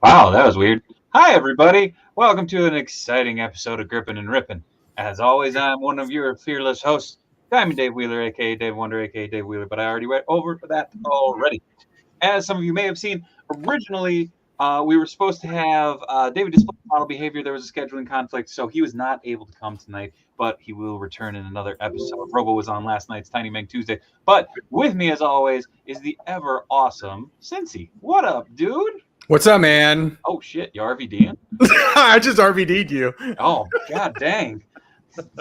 Wow, that was weird. Hi, everybody. Welcome to an exciting episode of Grippin and Rippin. As always, I'm one of your fearless hosts, Diamond Dave Wheeler, a.k.a. Dave Wonder, a.k.a. Dave Wheeler, but I already went over that already. As some of you may have seen, originally we were supposed to have David display model behavior. There was a scheduling conflict, so he was not able to come tonight, but he will return in another episode. Robo was on last night's Tiny Meg Tuesday. But with me, as always, is the ever awesome Cincy. What up, dude? What's up, man? Oh, shit. You RVDing? I just RVD'd you. Oh, god dang.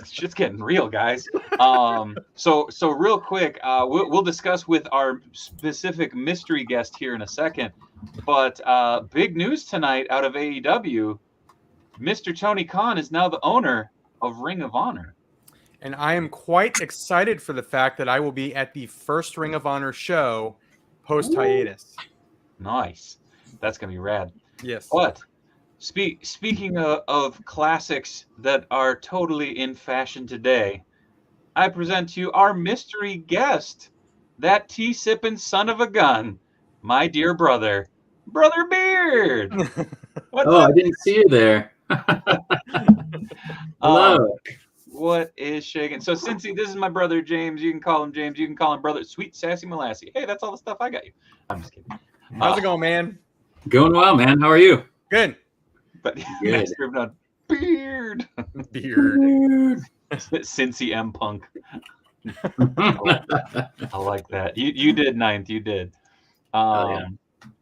Shit's getting real, guys. So real quick, we'll discuss with our specific mystery guest here in a second. But big news tonight out of AEW. Mr. Tony Khan is now the owner of Ring of Honor. And I am quite excited for the fact that I will be at the first Ring of Honor show post-hiatus. Nice. That's going to be rad. Yes. But speaking of classics that are totally in fashion today, I present to you our mystery guest, that tea-sipping son of a gun, my dear brother, Brother Beard. I didn't see you there. Hello. What is shaking? So, Cincy, this is my brother James. You can call him James. You can call him Brother Sweet Sassy Molassy. Hey, that's all the stuff I got you. I'm just kidding. How's it going, man? Going well, man. How are you? Good. But next we've done Beard. Beard. Cincy M Punk. I like that. You did ninth. You did. Yeah.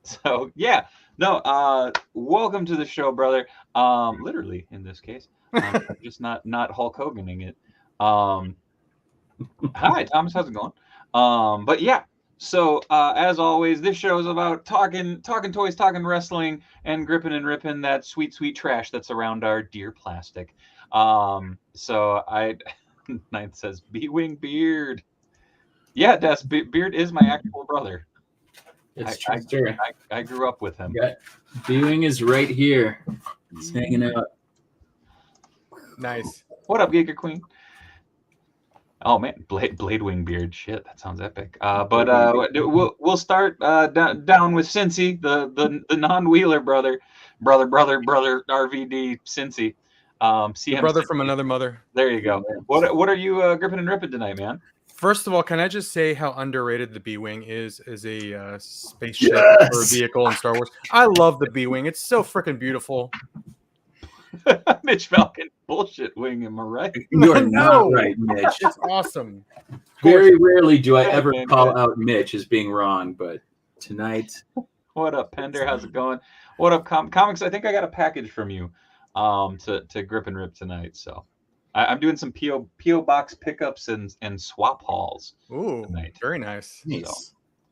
So yeah, No, welcome to the show, brother. Literally in this case. I'm just not Hulk Hoganing it. Hi, Thomas. How's it going? But yeah. So as always, this show is about talking toys, talking wrestling, and gripping and ripping that sweet trash that's around our dear plastic. So Ninth says B-wing beard. Yeah, Des, Beard is my actual brother. It's true story. I grew up with him. Yeah, B-wing is right here. It's hanging out. Nice. What up, Giga Queen? Oh man, blade wing beard. Shit, that sounds epic. But we'll start down with Cincy, the non-wheeler brother RVD Cincy. CM Brother Cincy. from another mother. There you go. What are you gripping and ripping tonight, man? First of all, can I just say how underrated the B-wing is as a spaceship or a vehicle in Star Wars? I love the B-wing. It's so freaking beautiful. Mitch Falcon bullshit wing, am I right? You're not right, Mitch. It's awesome. Very rarely do I ever call out Mitch as being wrong, but tonight. What up, Pender? How's it going? What up, Comics? I think I got a package from you to grip and rip tonight. So I'm doing some PO box pickups and swap hauls. Ooh, tonight. Very nice. So.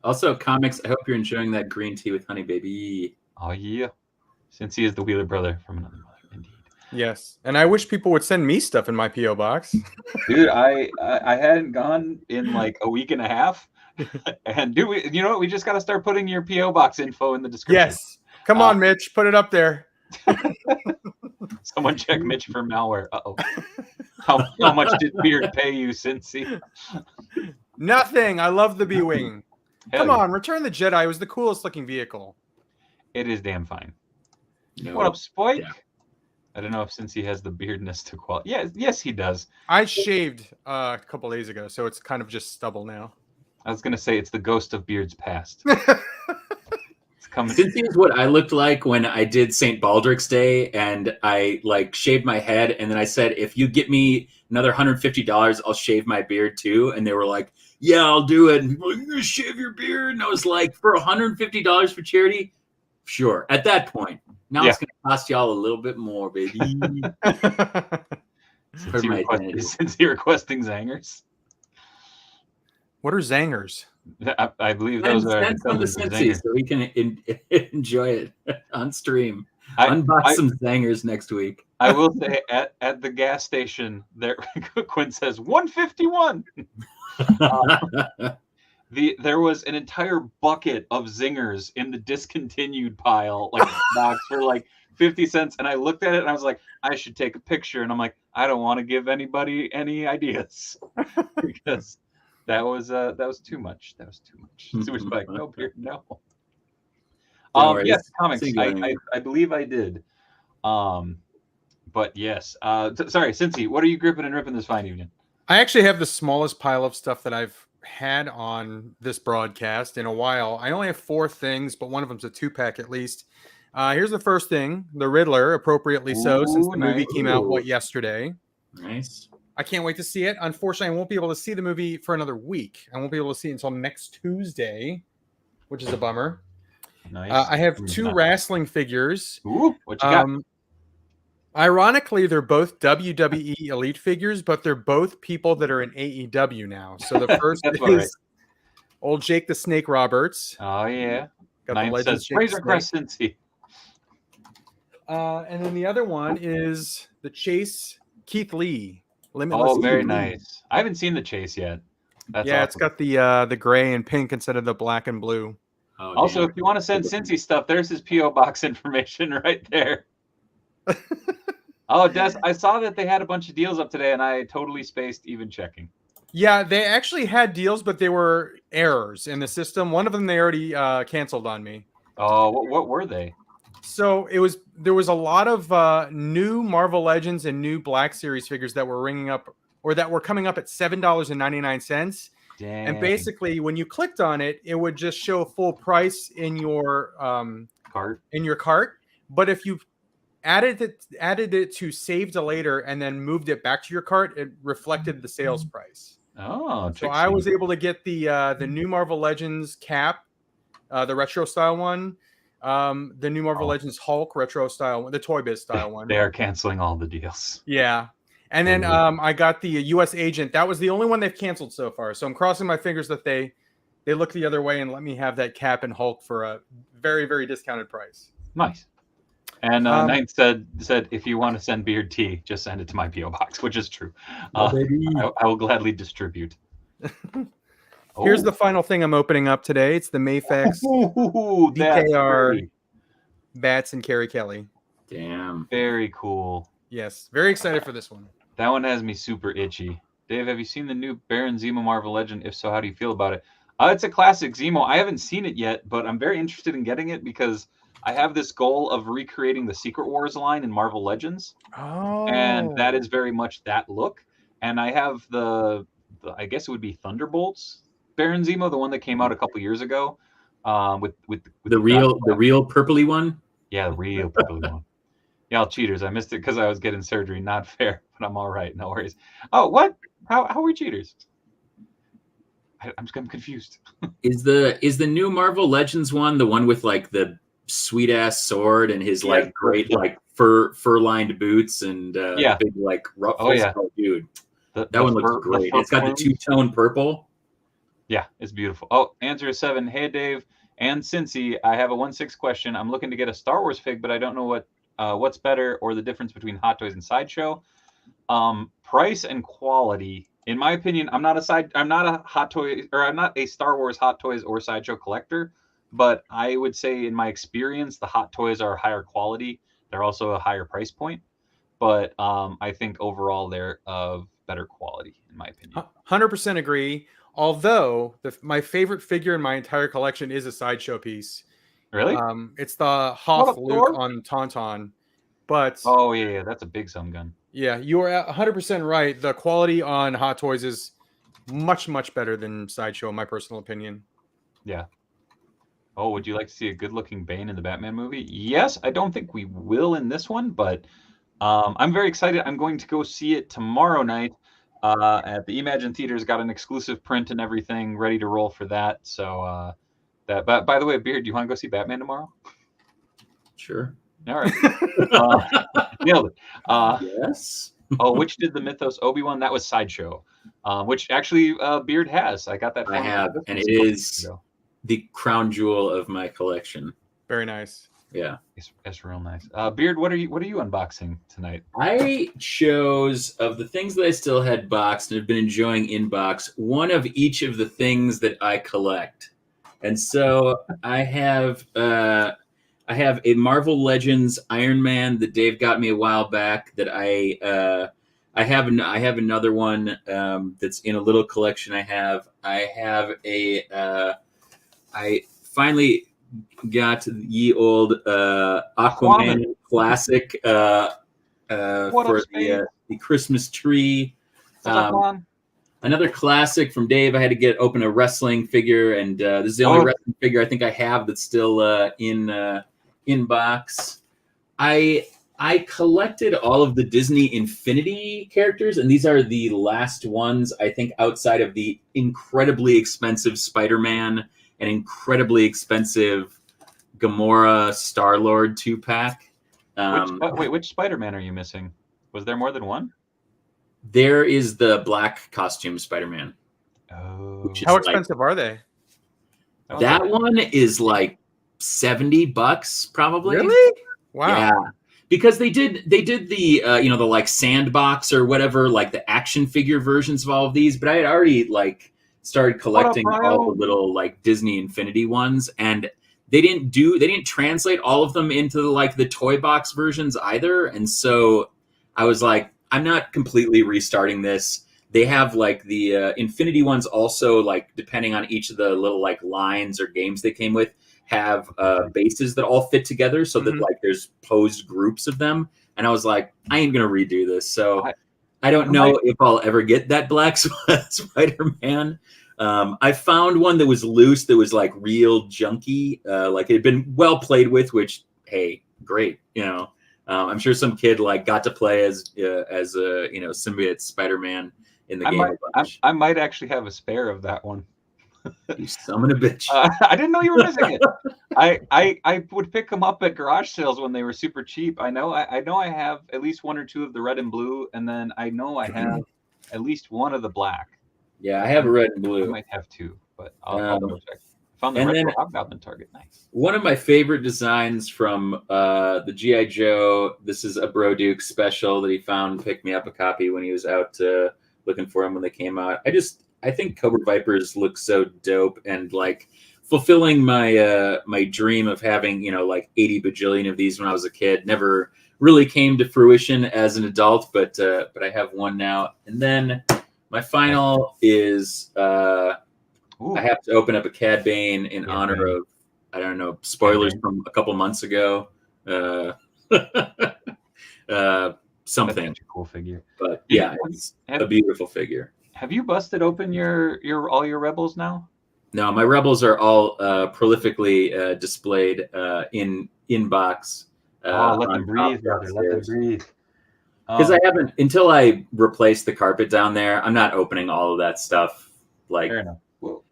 Also, Comics, I hope you're enjoying that green tea with honey, baby. Oh yeah, since he is the Wheeler brother from another mother. Indeed. Yes, and I wish people would send me stuff in my PO box. Dude, I hadn't gone in like a week and a half, and you know what? We just got to start putting your PO box info in the description. Yes, come on, Mitch, put it up there. Someone check Mitch for malware. Uh-oh. How much did Beard pay you, Cincy? Nothing. I love the B-wing. Come yeah. on, Return the Jedi was the coolest looking vehicle. It is damn fine. No. What up, Spike? Yeah. I don't know if Cincy has the beardness to qualify. Yeah, yes, he does. I shaved a couple days ago, so it's kind of just stubble now. I was gonna say it's the ghost of Beard's past. It's coming. Cincy is what I looked like when I did St. Baldrick's Day, and I like shaved my head, and then I said, if you get me another $150, I'll shave my beard too. And they were like, yeah, I'll do it. And people were like, you're gonna shave your beard? And I was like, for $150 for charity? Sure. At that point. Now it's gonna cost y'all a little bit more, baby. Since he requesting zangers. What are zangers? I believe those are the Cincy, so we can enjoy it on stream. Unbox some zangers next week. I will say at the gas station there, Quinn says 151. There was an entire bucket of zingers in the discontinued pile, like box for like 50 cents. And I looked at it and I was like, I should take a picture. And I'm like, I don't want to give anybody any ideas because that was too much. That was too much. So we're like, no beard, no. Yes, Comics. I believe I did. But yes. Sorry, Cincy, what are you gripping and ripping this fine evening? I actually have the smallest pile of stuff that I've had on this broadcast in a while. I only have 4 things, but one of them's a 2-pack at least. Here's the first thing, the Riddler, appropriately so, since the movie came out yesterday. Nice. I can't wait to see it. Unfortunately, I won't be able to see the movie for another week. I won't be able to see it until next Tuesday, which is a bummer. Nice. I have 2 wrestling figures. Ooh, what you got? Ironically, they're both WWE Elite figures, but they're both people that are in AEW now. So the first is old Jake the Snake Roberts. Oh, yeah. Got Nine the legend says, Razor Crest Cincy. And then the other one is the Chase Keith Lee. Oh, very nice. I haven't seen the Chase yet. That's awesome. It's got the gray and pink instead of the black and blue. Oh, also, if you want to send Cincy stuff, there's his P.O. box information right there. Oh, Des, I saw that they had a bunch of deals up today, and I totally spaced even checking. Yeah, they actually had deals, but they were errors in the system. One of them they already canceled on me. Oh, what were they? So there was a lot of new Marvel Legends and new Black Series figures that were ringing up or that were coming up at $7.99. Dang. And basically, when you clicked on it, it would just show full price in your cart. But if you added it to save to later and then moved it back to your cart, it reflected the sales price. Oh, so I was able to get the new Marvel Legends cap, the retro style one. The new Marvel Oh. Legends Hulk retro style, the Toy Biz style one. They are canceling all the deals. Yeah. And then I got the U.S. Agent. That was the only one they've canceled so far. So I'm crossing my fingers that they look the other way and let me have that Cap and Hulk for a very, very discounted price. Nice. And Ninth said if you want to send Beard tea, just send it to my PO box, which is true. I will gladly distribute. Here's the final thing I'm opening up today. It's the Mayfax DKR Bats and Carrie Kelly. Damn. Very cool. Yes, very excited for this one. That one has me super itchy. Dave, have you seen the new Baron Zemo Marvel Legend? If so, how do you feel about it? It's a classic Zemo. I haven't seen it yet, but I'm very interested in getting it because I have this goal of recreating the Secret Wars line in Marvel Legends. Oh. And that is very much that look. And I have the I guess it would be Thunderbolts Baron Zemo, the one that came out a couple years ago, with the real purpley one. Yeah, the real purpley one. Y'all cheaters! I missed it because I was getting surgery. Not fair, but I'm all right. No worries. Oh, what? How are we cheaters? I'm confused. Is the new Marvel Legends one the one with like the sweet ass sword and his like great like fur lined boots and big like ruffles? Oh, dude, that one looks great. It's got the two-tone purple. Yeah, it's beautiful. Oh, answer is 7. Hey, Dave and Cincy, I have a 1/6 question. I'm looking to get a Star Wars fig, but I don't know what's better or the difference between Hot Toys and Sideshow. Price and quality. In my opinion, I'm not a Star Wars Hot Toys or Sideshow collector, but I would say in my experience, the Hot Toys are higher quality. They're also a higher price point, but I think overall they're of better quality, in my opinion. 100% agree. Although my favorite figure in my entire collection is a Sideshow piece. Really? It's the Hoth Luke on Tauntaun. But oh yeah, that's a big sun gun. Yeah, you are 100% right. The quality on Hot Toys is much, much better than Sideshow, in my personal opinion. Yeah. Oh, would you like to see a good-looking Bane in the Batman movie? Yes, I don't think we will in this one, but I'm very excited. I'm going to go see it tomorrow night at the Imagine Theaters. Got an exclusive print and everything ready to roll for that. So that. But by the way, Beard, do you want to go see Batman tomorrow? Sure. All right. Nailed it. Yes. Which did the Mythos Obi-Wan? That was Sideshow, which actually Beard has. I got that. I have, and it is the crown jewel of my collection. Very nice. Yeah, it's real nice. Beard, what are you unboxing tonight? I chose, of the things that I still had boxed and have been enjoying in box, one of each of the things that I collect, and so I have a Marvel Legends Iron Man that Dave got me a while back. That I have another one that's in a little collection. I have I finally got ye old Aquaman classic for the Christmas tree. Another classic from Dave. I had to open a wrestling figure, and this is the only wrestling figure I think I have that's still in box. I collected all of the Disney Infinity characters, and these are the last ones, I think, outside of the incredibly expensive Spider-Man and incredibly expensive Gamora Star-Lord 2-pack. Which Spider-Man are you missing? Was there more than one? There is the black costume Spider-Man. Oh. How expensive are they? That one is like $70 probably. Really? Wow. Yeah. Because they did the the like sandbox or whatever, like the action figure versions of all of these, but I had already like started collecting all the little like Disney Infinity ones, and they didn't translate all of them into like the toy box versions either. And so I was like, I'm not completely restarting this. They have like the Infinity ones also, like depending on each of the little like lines or games they came with, have bases that all fit together so that like there's posed groups of them. And I was like, I ain't gonna redo this. So I don't know if I'll ever get that black Spider-Man. I found one that was loose, that was like real junky, like it had been well played with, which, hey, great. I'm sure some kid like got to play as symbiote Spider-Man in the game. I might actually have a spare of that one. You son of a bitch. I didn't know you were missing it. I would pick them up at garage sales when they were super cheap. I know I have at least one or two of the red and blue, and then I know I have at least one of the black. Yeah, I have a red and I blue. might have two, but I'll double check. Found the and retro then- Hobgoblin Target. Nice. One of my favorite designs from the G.I. Joe, this is a Bro Duke special that he found, picked me up a copy when he was out looking for them when they came out. I think Cobra Vipers look so dope and like fulfilling my my dream of having, you know, like 80 bajillion of these when I was a kid. Never really came to fruition as an adult, but I have one now. And then my final is I have to open up a Cad Bane in honor of, I don't know, spoilers from a couple months ago. Something. That's such a cool figure. But yeah, it's a beautiful figure. Have you busted open your all your Rebels now? No, my Rebels are all prolifically displayed in box. Let them breathe, brother. Let them breathe. Because I haven't, until I replace the carpet down there, I'm not opening all of that stuff. Like, fair enough.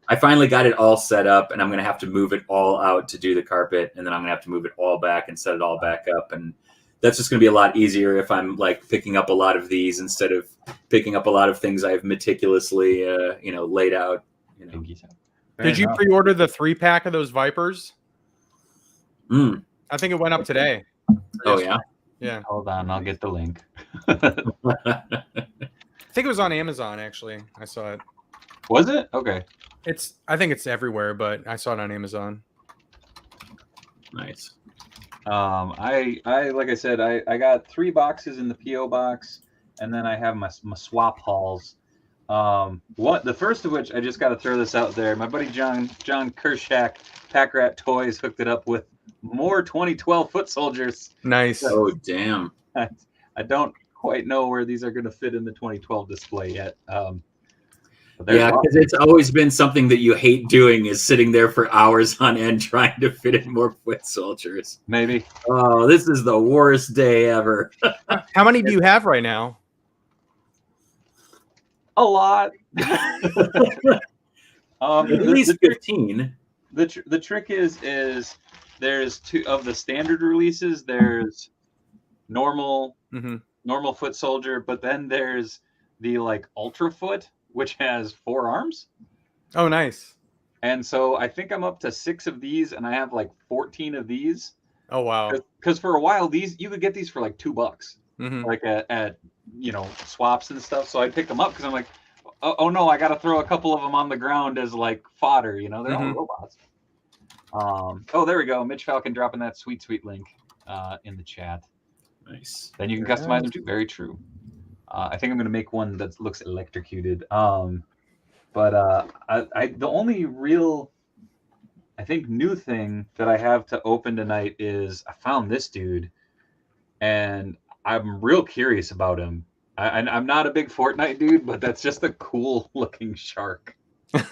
I finally got it all set up, and I'm going to have to move it all out to do the carpet, and then I'm going to have to move it all back and set it all back up. And that's just going to be a lot easier if I'm like picking up a lot of these instead of picking up a lot of things I've meticulously, laid out. You know. Did you pre-order the 3-pack of those Vipers? Mm. I think it went up today. Oh, yeah? Yeah. Hold on, I'll get the link. I think it was on Amazon, actually. I saw it. Was it? Okay. I think it's everywhere, but I saw it on Amazon. Nice. I like I said, I got 3 boxes in the PO box, and then I have my swap hauls. The first of which I just got to throw this out there. My buddy John Kershak, Pack Rat Toys, hooked it up with more 2012 foot soldiers. Nice. Oh damn! I don't quite know where these are going to fit in the 2012 display yet. Yeah, because it's always been something that you hate doing is sitting there for hours on end trying to fit in more foot soldiers. Maybe. Oh, this is the worst day ever. How many do you have right now? A lot. At least 15. The trick is there's 2 of the standard releases. There's normal foot soldier, but then there's the like ultra foot, which has 4 arms. Oh, nice. And so I think I'm up to 6 of these, and I have like 14 of these. Oh, wow. Because for a while, you could get these for like $2, like at swaps and stuff. So I picked them up because I'm like, oh no, I got to throw a couple of them on the ground as like fodder. You know, they're all robots. There we go. Mitch Falcon dropping that sweet link in the chat. Nice. Then you can customize them too. Very true. I think I'm going to make one that looks electrocuted. The only real, I think, new thing that I have to open tonight is I found this dude, and I'm real curious about him. I'm not a big Fortnite dude, but that's just a cool looking shark. So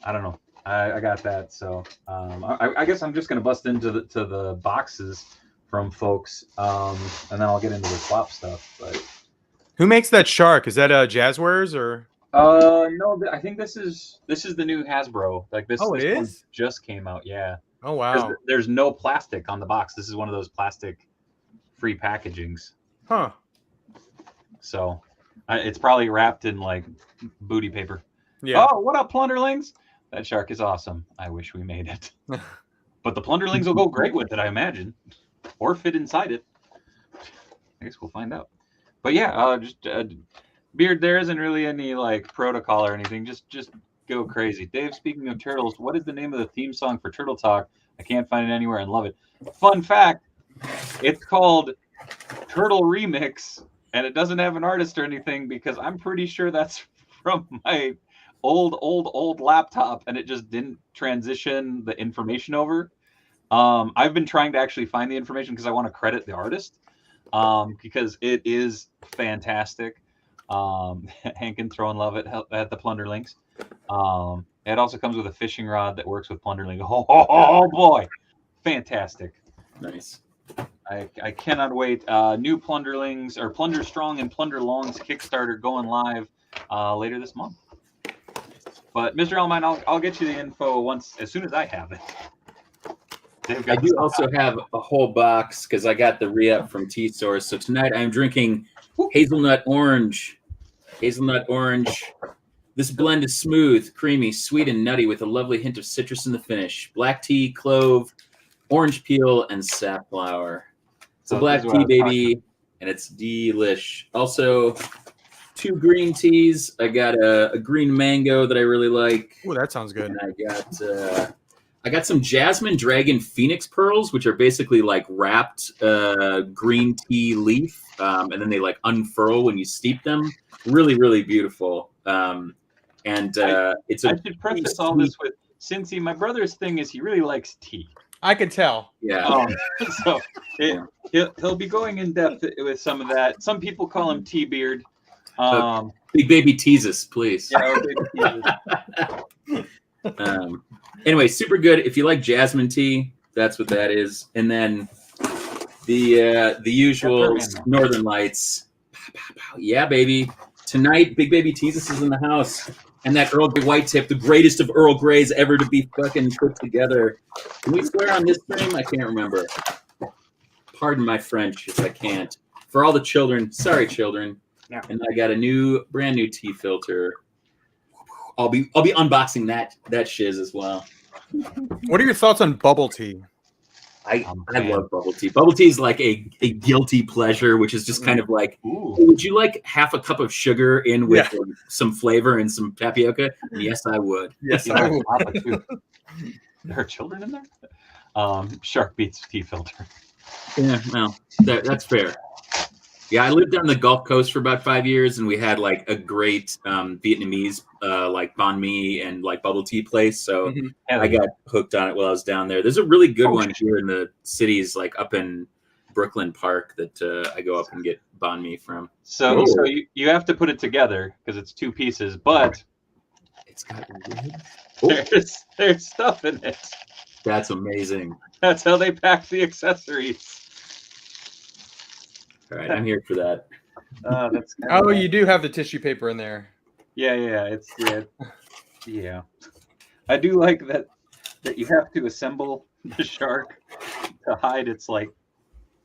I don't know. I got that. So I guess I'm just going to bust into the boxes from folks, and then I'll get into the swap stuff. But who makes that shark? Is that Jazzwares or? No, I think this is the new Hasbro. Like this. Oh, it this one is? just came out. Yeah. Oh wow. There's no plastic on the box. This is one of those plastic free packagings. Huh. So it's probably wrapped in like booty paper. Yeah. Oh, what up, Plunderlings? That shark is awesome. I wish we made it. But the Plunderlings will go great with it, I imagine. Or fit inside it. I guess we'll find out. But yeah, Beard, there isn't really any like protocol or anything. Just go crazy. Dave, speaking of turtles, what is the name of the theme song for Turtle Talk? I can't find it anywhere and love it. Fun fact, it's called Turtle Remix, and it doesn't have an artist or anything because I'm pretty sure that's from my old laptop, and it just didn't transition the information over. I've been trying to actually find the information because I want to credit the artist, because it is fantastic. Hank and throwing love at the Plunderlings. It also comes with a fishing rod that works with Plunderling. Oh boy, fantastic! Nice. I cannot wait. New Plunderlings or Plunder Strong and Plunder Long's Kickstarter going live later this month. But Mr. Elmine, I'll get you the info as soon as I have it. I do also have a whole box because I got the re-up from T-Source. So tonight I'm drinking hazelnut orange. Hazelnut orange. This blend is smooth, creamy, sweet, and nutty with a lovely hint of citrus in the finish. Black tea, clove, orange peel, and safflower. It's a black tea, baby, and it's delish. Also, 2 green teas. I got a green mango that I really like. Oh, that sounds good. And I got some Jasmine Dragon Phoenix Pearls, which are basically like wrapped green tea leaf, and then they like unfurl when you steep them. Really, really beautiful. It's I should preface all this with Cincy. My brother's thing is he really likes tea. I can tell. Yeah. So he'll be going in depth with some of that. Some people call him Tea Beard. Big baby teases, please. Yeah, baby teases. Anyway, super good. If you like jasmine tea, that's what that is. And then the usual Northern Lights. Yeah, baby. Tonight, Big Baby Teases is in the house. And that Earl Grey White Tip, the greatest of Earl Greys ever to be fucking put together. Can we swear on this stream? I can't remember. Pardon my French if I can't. For all the children, sorry children. Yeah. And I got a brand new tea filter. I'll be unboxing that shiz as well. What are your thoughts on bubble tea? I love bubble tea. Bubble tea is like a guilty pleasure, which is just kind of like, would you like half a cup of sugar in with some flavor and some tapioca? Yes, I would. Yes, I would. There are children in there? Shark Beats tea filter. Yeah, well, that's fair. Yeah, I lived on the Gulf Coast for about 5 years, and we had like a great Vietnamese like banh mi and like bubble tea place. So I got hooked on it while I was down there. There's a really good one here in the cities, like up in Brooklyn Park, that I go up and get banh mi from. So you have to put it together because it's 2 pieces, but it's got wood. There's stuff in it. That's amazing. That's how they pack the accessories. All right, I'm here for that. You do have the tissue paper in there. Yeah. Yeah. I do like that you have to assemble the shark to hide its like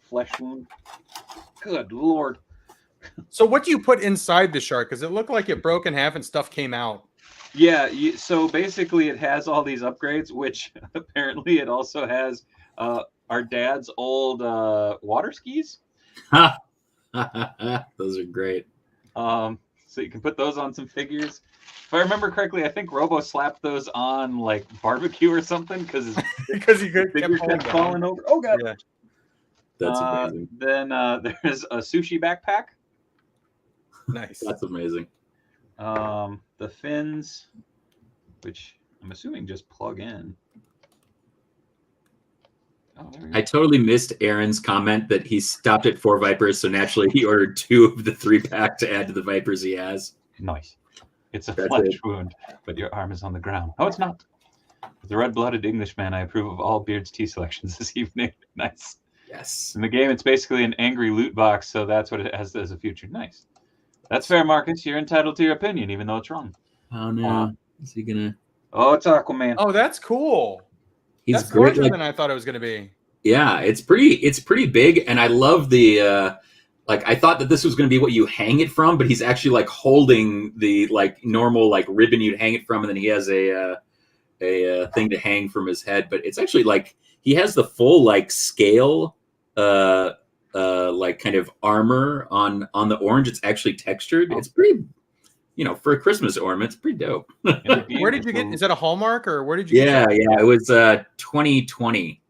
flesh wound. Good Lord. So what do you put inside the shark? Because it looked like it broke in half and stuff came out. Yeah, so basically it has all these upgrades, which apparently it also has our dad's old water skis. Those are great. So you can put those on some figures. If I remember correctly, I think Robo slapped those on like barbecue or something because he kept falling over. Oh god, yeah. That's amazing. Then there's a sushi backpack. Nice. That's amazing. The fins, which I'm assuming just plug in. I totally missed Aaron's comment that he stopped at 4 Vipers, so naturally he ordered 2 of the 3-pack to add to the Vipers he has. Nice. It's a flesh wound, but your arm is on the ground. Oh, it's not. As a red-blooded Englishman, I approve of all Beard's tea selections this evening. Nice. Yes. In the game, it's basically an angry loot box, so that's what it has as a future. Nice. That's fair, Marcus. You're entitled to your opinion, even though it's wrong. Oh, no. Is he going to... Oh, it's Aquaman. Oh, that's cool. He's That's great. larger than I thought it was going to be. Yeah, it's pretty big, and I love the like. I thought that this was going to be what you hang it from, but he's actually like holding the like normal like ribbon you'd hang it from, and then he has a thing to hang from his head. But it's actually like he has the full like scale like kind of armor on the orange. It's actually textured. It's pretty. For a Christmas ornament, it's pretty dope. Where did you get? Is that a Hallmark or where did you? Yeah, it was 2020.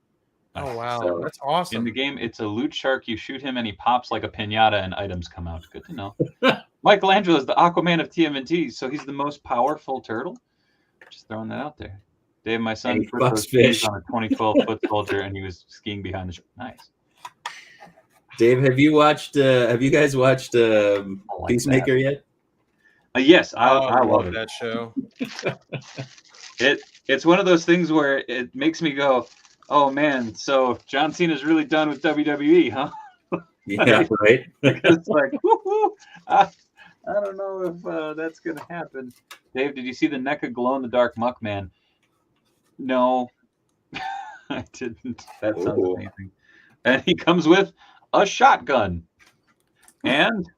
Oh wow, that's awesome. In the game, it's a loot shark. You shoot him, and he pops like a pinata, and items come out. Good to know. Michelangelo is the Aquaman of TMNT, so he's the most powerful turtle. Just throwing that out there. Dave, my son, first fish on a 2012 foot soldier, and he was skiing behind the shark. Nice. Dave, have you guys watched Peacemaker yet? Yes, I love that show. It's one of those things where it makes me go, oh man, so John Cena's really done with WWE, huh? Yeah, right. It's like, woo-hoo, I don't know if that's gonna happen. Dave, did you see the NECA glow-in-the-dark Muckman? No, I didn't. That sounds amazing. And he comes with a shotgun and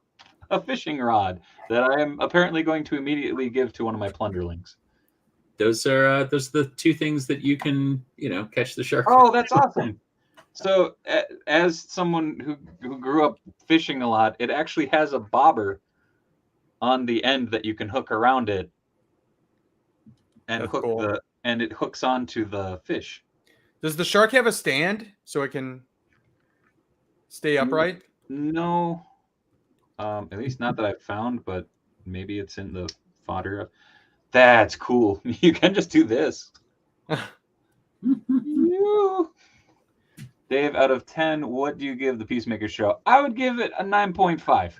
a fishing rod that I am apparently going to immediately give to one of my plunderlings. Those are the two things that you can, catch the shark. Oh, that's awesome. So, as someone who grew up fishing a lot, it actually has a bobber on the end that you can hook around it and and it hooks onto the fish. Does the shark have a stand so it can stay upright? No, at least not that I've found, but maybe it's in the fodder. That's cool. You can just do this. Dave, out of 10, what do you give the Peacemaker show? I would give it a 9.5.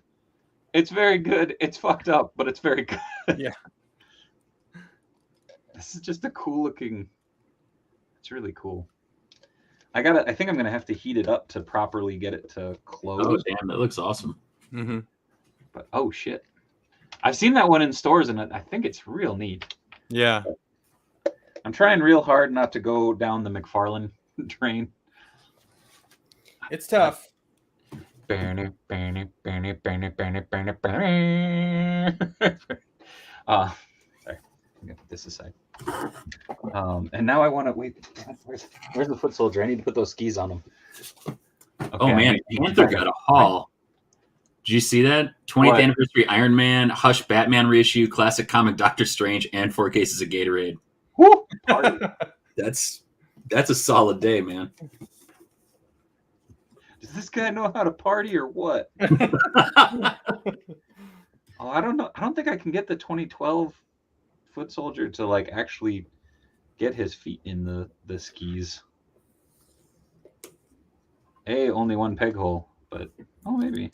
It's very good. It's fucked up, but it's very good. Yeah. This is just a cool looking. It's really cool. I think I'm gonna have to heat it up to properly get it to close. Oh damn, that looks awesome. Mm-hmm. But oh shit, I've seen that one in stores and I think it's real neat. Yeah. I'm trying real hard not to go down the McFarlane drain. It's tough. Sorry, I'm gonna put this aside. And now I want to wait. Where's the foot soldier? I need to put those skis on him. Okay, oh man, Panther got a haul. Did you see that? 20th anniversary Iron Man, Hush Batman reissue, classic comic Doctor Strange, and 4 cases of Gatorade. Woo! That's a solid day, man. Does this guy know how to party or what? Oh, I don't know. I don't think I can get the 2012 foot soldier to like actually get his feet in the skis. Only one peg hole, but maybe.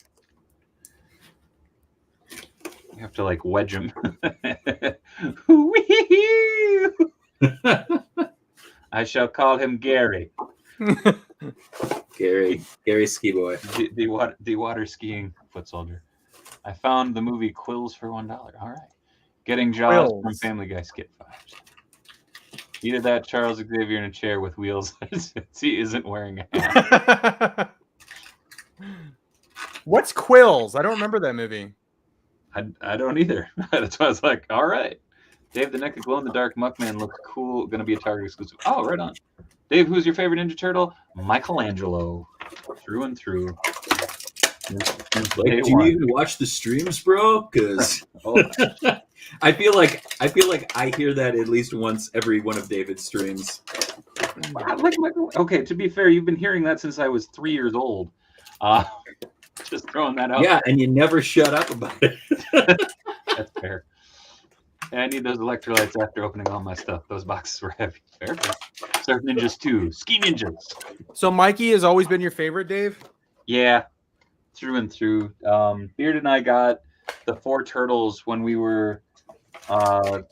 You have to like wedge him. I shall call him Gary. Gary Ski Boy. The water skiing foot soldier. I found the movie Quills for $1. All right. Getting Jaws from Family Guy skip 5. Either that Charles Xavier in a chair with wheels he isn't wearing a hat. What's Quills? I don't remember that movie. I don't either. That's why I was like, all right. Dave, the NECA glow-in-the-dark Muckman looks cool. Going to be a Target exclusive. Oh, right on. Dave, who's your favorite Ninja Turtle? Michelangelo. Through and through. Like, do you even watch the streams, bro? Because I feel like I hear that at least once every one of David's streams. Okay, to be fair, you've been hearing that since I was 3 years old. Just throwing that out. Yeah, and you never shut up about it. That's fair. And I need those electrolytes after opening all my stuff. Those boxes were heavy. Fair. Surf Ninjas 2. Ski Ninjas. So Mikey has always been your favorite, Dave? Yeah. Through and through. Beard and I got the 4 turtles when we were I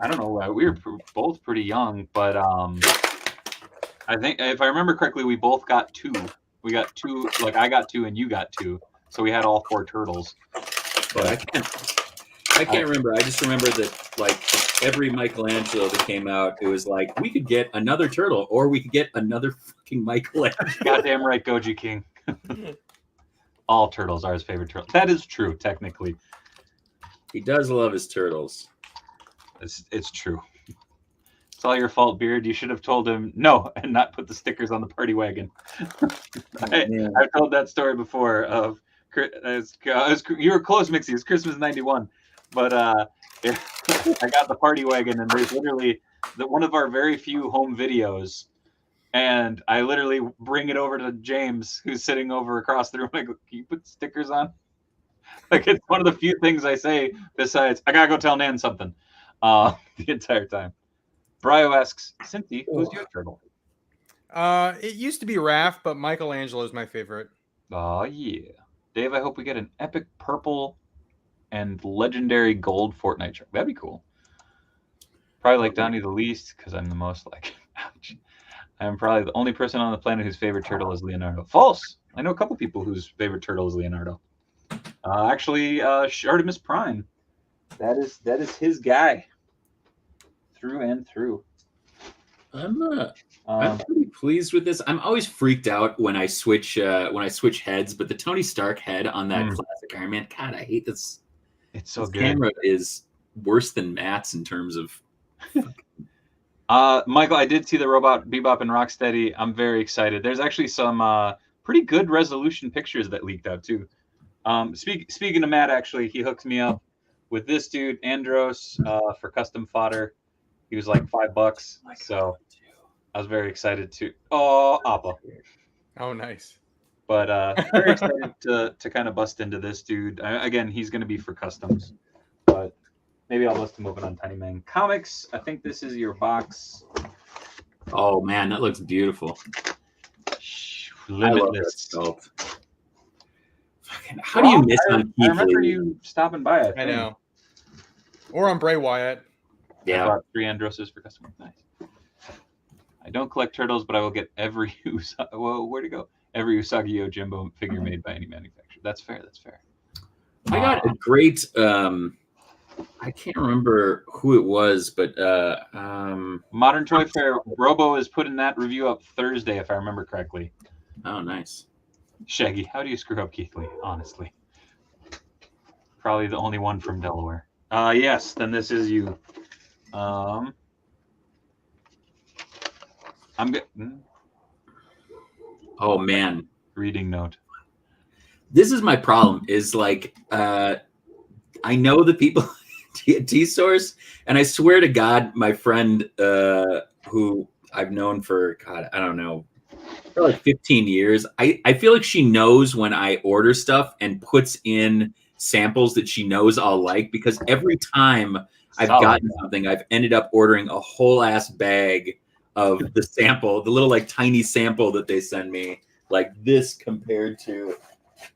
don't know, we were both pretty young, but I think if I remember correctly, we both got 2. We got 2, like I got 2 and you got 2. So we had all 4 turtles. But I can't remember. I just remember that like every Michelangelo that came out, it was like we could get another turtle or we could get another fucking Michelangelo. Goddamn right, Goji King. All turtles are his favorite turtle. That is true, technically. He does love his turtles. It's true. It's all your fault, Beard. You should have told him no and not put the stickers on the party wagon. I've told that story before. You were close, Mixie. It's Christmas '91, but I got the party wagon, and there's literally one of our very few home videos, and I literally bring it over to James, who's sitting over across the room. I go, "Can you put stickers on?" Like it's one of the few things I say besides I gotta go tell Nan something. The entire time. Brio asks, Cincy, who's your turtle? It used to be Raph, but Michelangelo is my favorite. Oh yeah. Dave, I hope we get an epic purple and legendary gold Fortnite shirt. That'd be cool. Probably like Donnie the least, because I'm the most like him. Ouch. I'm probably the only person on the planet whose favorite turtle is Leonardo. False. I know a couple people whose favorite turtle is Leonardo. Actually, Artemis Prime. That is his guy. Through and through. I'm pretty pleased with this. I'm always freaked out when I switch heads, but the Tony Stark head on that classic Iron Man, God, I hate this. It's so this good. Camera is worse than Matt's in terms of. Michael, I did see the Robot Bebop and Rocksteady. I'm very excited. There's actually some pretty good resolution pictures that leaked out too. Speaking of Matt, actually, he hooked me up with this dude, Andros, for custom fodder. He was like $5, so I was very excited to. Oh, Appa. Oh, nice. But very excited to kind of bust into this dude. Again, he's going to be for customs, but maybe I'll bust him open on Tiny Man Comics. I think this is your box. Oh man, that looks beautiful. Limitless. I love that sculpt. How do you miss on Keith I remember Lee? you stopping by. I know. Or on Bray Wyatt. Yeah. I bought 3 Androses for custom. Nice. I don't collect turtles, but I will get every well, where'd it go? Every Usagi Yojimbo figure made by any manufacturer. That's fair. That's fair. I got a great. I can't remember who it was, but Modern Toy Fair. Robo is putting that review up Thursday, if I remember correctly. Oh, nice. Shaggy, how do you screw up Keith Lee? Honestly, probably the only one from Delaware. Yes, then this is you. I'm good. Oh man, reading note. This is my problem. Is like I know the people at T-Source, and I swear to God, my friend who I've known for God, I don't know, for like 15 years. I feel like she knows when I order stuff and puts in samples that she knows I'll like, because every time I've gotten something, I've ended up ordering a whole ass bag of the sample, the little like tiny sample that they send me, like this compared to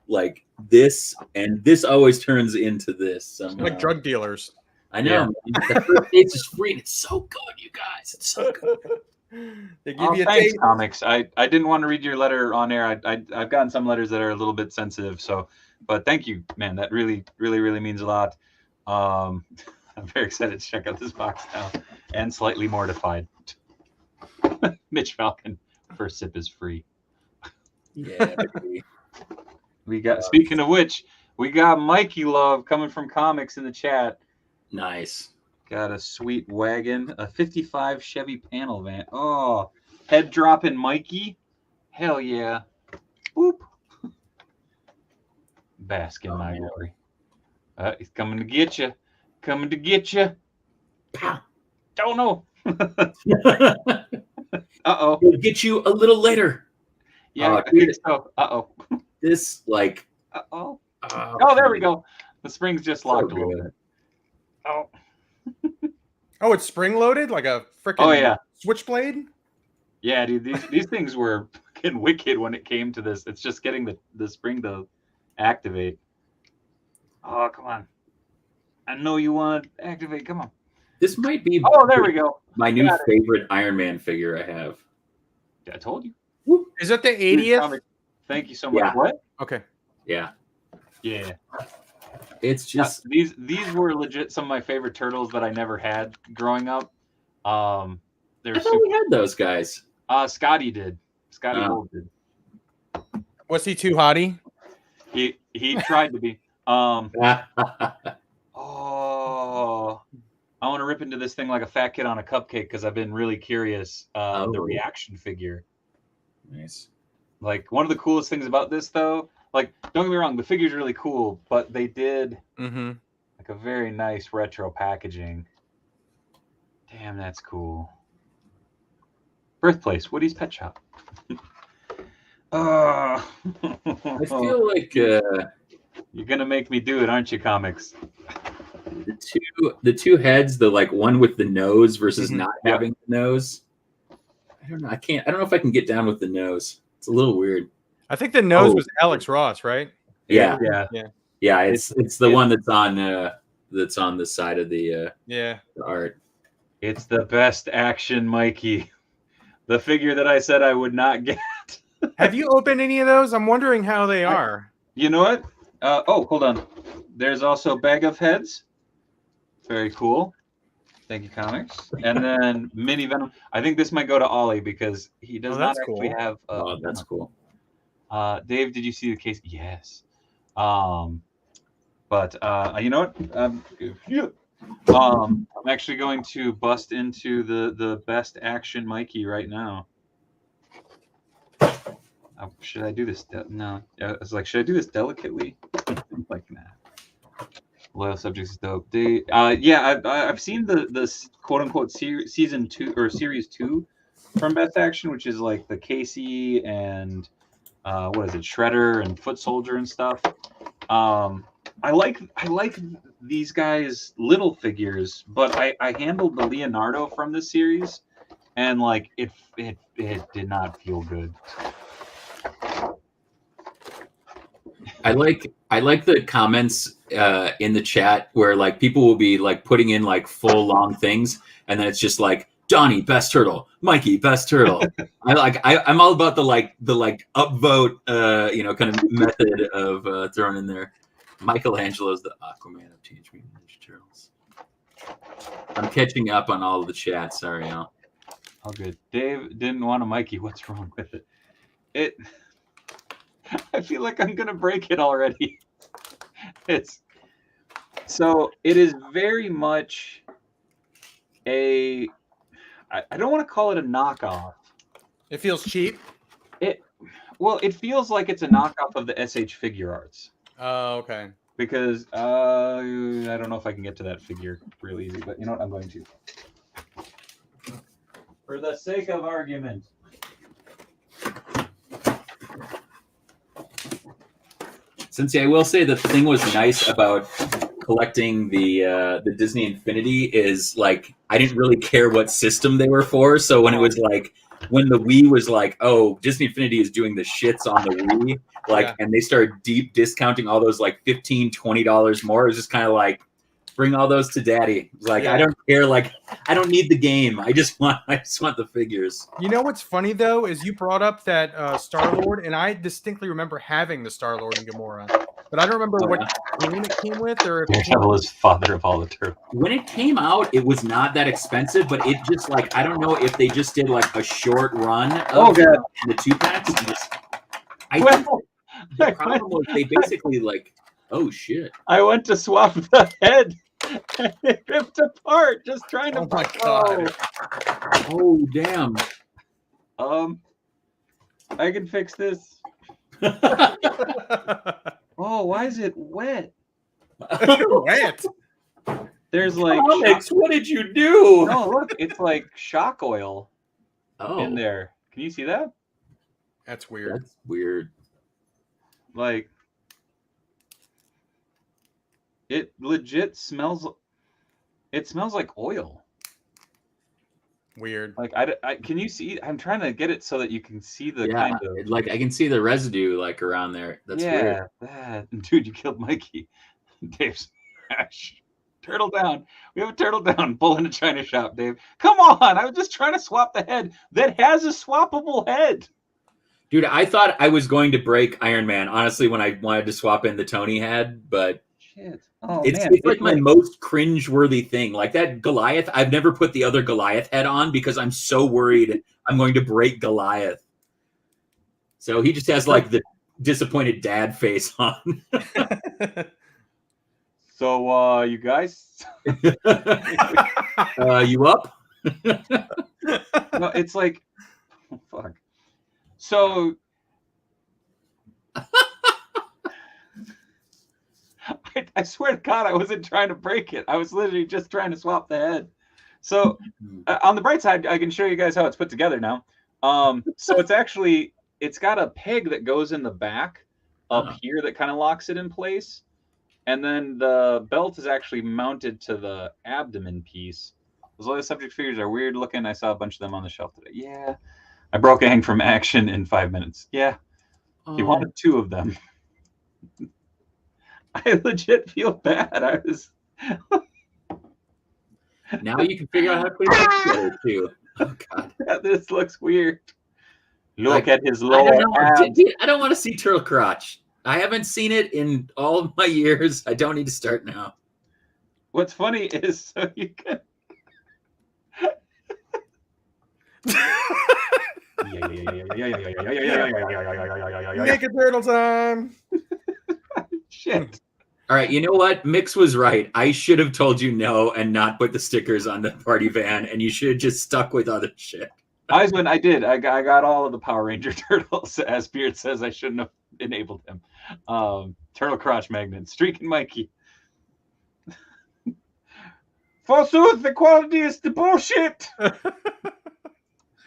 like this, and this always turns into this somehow. Like drug dealers. I know. Yeah. The first taste is free, and it's so good, you guys. It's so good. They give you a thanks, taste. Comics. I didn't want to read your letter on air. I've gotten some letters that are a little bit sensitive, so but thank you, man. That really means a lot. I'm very excited to check out this box now, and slightly mortified. Mitch Falcon, first sip is free. Yeah, baby. We got. Speaking of which, we got Mikey Love coming from Comics in the chat. Nice. Got a sweet wagon, a 55 Chevy panel van. Oh, head dropping Mikey. Hell yeah. Whoop. Bask in my glory. He's coming to get you. Coming to get you. Pow. Don't know. Uh-oh. We'll get you a little later. Yeah, I think so. Uh-oh. This, like... Uh-oh. Oh, there we go. The spring's just locked a little bit. Oh. Oh, it's spring-loaded? Like a freaking switchblade? Yeah, dude. These things were fucking wicked when it came to this. It's just getting the spring to activate. Oh, come on. I know you want to activate. Come on. This might be there we go. My new favorite Iron Man figure I have. I told you. Whoop. Is that the 80th? Thank you so much. Yeah. What? Okay. Yeah. Yeah. It's just these were legit some of my favorite turtles that I never had growing up. I thought we had those guys. Scotty did. Scotty Gold did. Was he too hottie? He tried to be. I want to rip into this thing like a fat kid on a cupcake because I've been really curious. The reaction figure. Nice. Like, one of the coolest things about this, though, like, don't get me wrong, the figure's really cool, but they did like a very nice retro packaging. Damn, that's cool. Birthplace, Woody's Pet Shop. I feel like you're gonna make me do it, aren't you, Comics? The two heads, the like one with the nose versus not having the nose. I don't know. I don't know if I can get down with the nose. It's a little weird. I think the nose was Alex Ross, right? Yeah. It's the one that's on the side of the art. It's the best action, Mikey. The figure that I said I would not get. Have you opened any of those? I'm wondering how they are. You know what? Hold on. There's also Bag of Heads. Very cool. Thank you, comics. And then Mini Venom. I think this might go to Ollie because he does not actually have. That's cool. Dave, did you see the case? Yes. But you know what? I'm actually going to bust into the best action Mikey right now. Should I do this? No. I was like, should I do this delicately? I'm like, nah. Loyal subjects is dope. I've seen the quote unquote season 2 or series 2 from Best Action, which is like the Casey and what is it, Shredder and Foot Soldier and stuff. I like these guys' little figures, but I handled the Leonardo from this series, and like it did not feel good. I like the comments in the chat where like people will be like putting in like full long things, and then it's just like Donnie best turtle, Mikey best turtle. I'm all about the upvote kind of method of throwing in there. Michelangelo's the Aquaman of Teenage Mutant Ninja Turtles. I'm catching up on all of the chat. Sorry, y'all. All good. Dave didn't want a Mikey. What's wrong with it? I feel like I'm gonna break it already. It is very much I don't want to call it a knockoff. It feels cheap. It feels like it's a knockoff of the SH Figure Arts. Oh, okay. Because I don't know if I can get to that figure real easy, but you know what? I'm going to. For the sake of argument. Cincy, I will say the thing was nice about collecting the Disney Infinity is like I didn't really care what system they were for. So when it was like when the Wii was like, oh, Disney Infinity is doing the shits on the Wii, and they started deep discounting all those like $15-$20 more. It was just kind of like, bring all those to daddy. Like, I don't care. Like, I don't need the game. I just want the figures. You know what's funny though is you brought up that Star-Lord, and I distinctly remember having the Star-Lord and Gamora, but I don't remember what game it came with or. Daredevil is father of all the turtles. When it came out, it was not that expensive, but it just like I don't know if they just did like a short run of the 2-packs. The problem was they basically like, oh shit. I went to swap the head and it ripped apart just trying to. Oh my god. Oh damn. I can fix this. Oh, why is it wet? Wet. There's like Alex, what did you do? Oh look, it's like shock oil in there. Can you see that? That's weird. That's weird. Like it legit smells. It smells like oil. Weird. Like I can you see? I'm trying to get it so that you can see the kind of like I can see the residue like around there. That's weird. Dude, you killed Mikey. Dave smash. Turtle down. We have a turtle down. Bull in a China shop, Dave. Come on! I was just trying to swap the head that has a swappable head. Dude, I thought I was going to break Iron Man, honestly, when I wanted to swap in the Tony head, but shit. It's like my most cringe-worthy thing. Like that Goliath, I've never put the other Goliath head on because I'm so worried I'm going to break Goliath. So he just has like the disappointed dad face on. So, you guys? You up? No, it's like, oh, fuck. So, I swear to God, I wasn't trying to break it. I was literally just trying to swap the head. So, on the bright side, I can show you guys how it's put together now. So it's got a peg that goes in the back up here that kind of locks it in place. And then the belt is actually mounted to the abdomen piece. Those other subject figures are weird looking. I saw a bunch of them on the shelf today. Yeah. I broke a hang from action in 5 minutes. Yeah. He wanted 2 of them. I legit feel bad. I was. Now you can figure out how to put it together too. Oh God, this looks weird. Look at his lower. I don't want to see turtle crotch. I haven't seen it in all of my years. I don't need to start now. What's funny is so you can. Naked turtle time. Shit. All right, you know what? Mix was right. I should have told you no and not put the stickers on the party van, and you should have just stuck with other shit. Eisman, I did. I got all of the Power Ranger turtles, as Beard says I shouldn't have enabled him. Turtle crotch magnet, Streaking Mikey. Forsooth, the quality is the bullshit.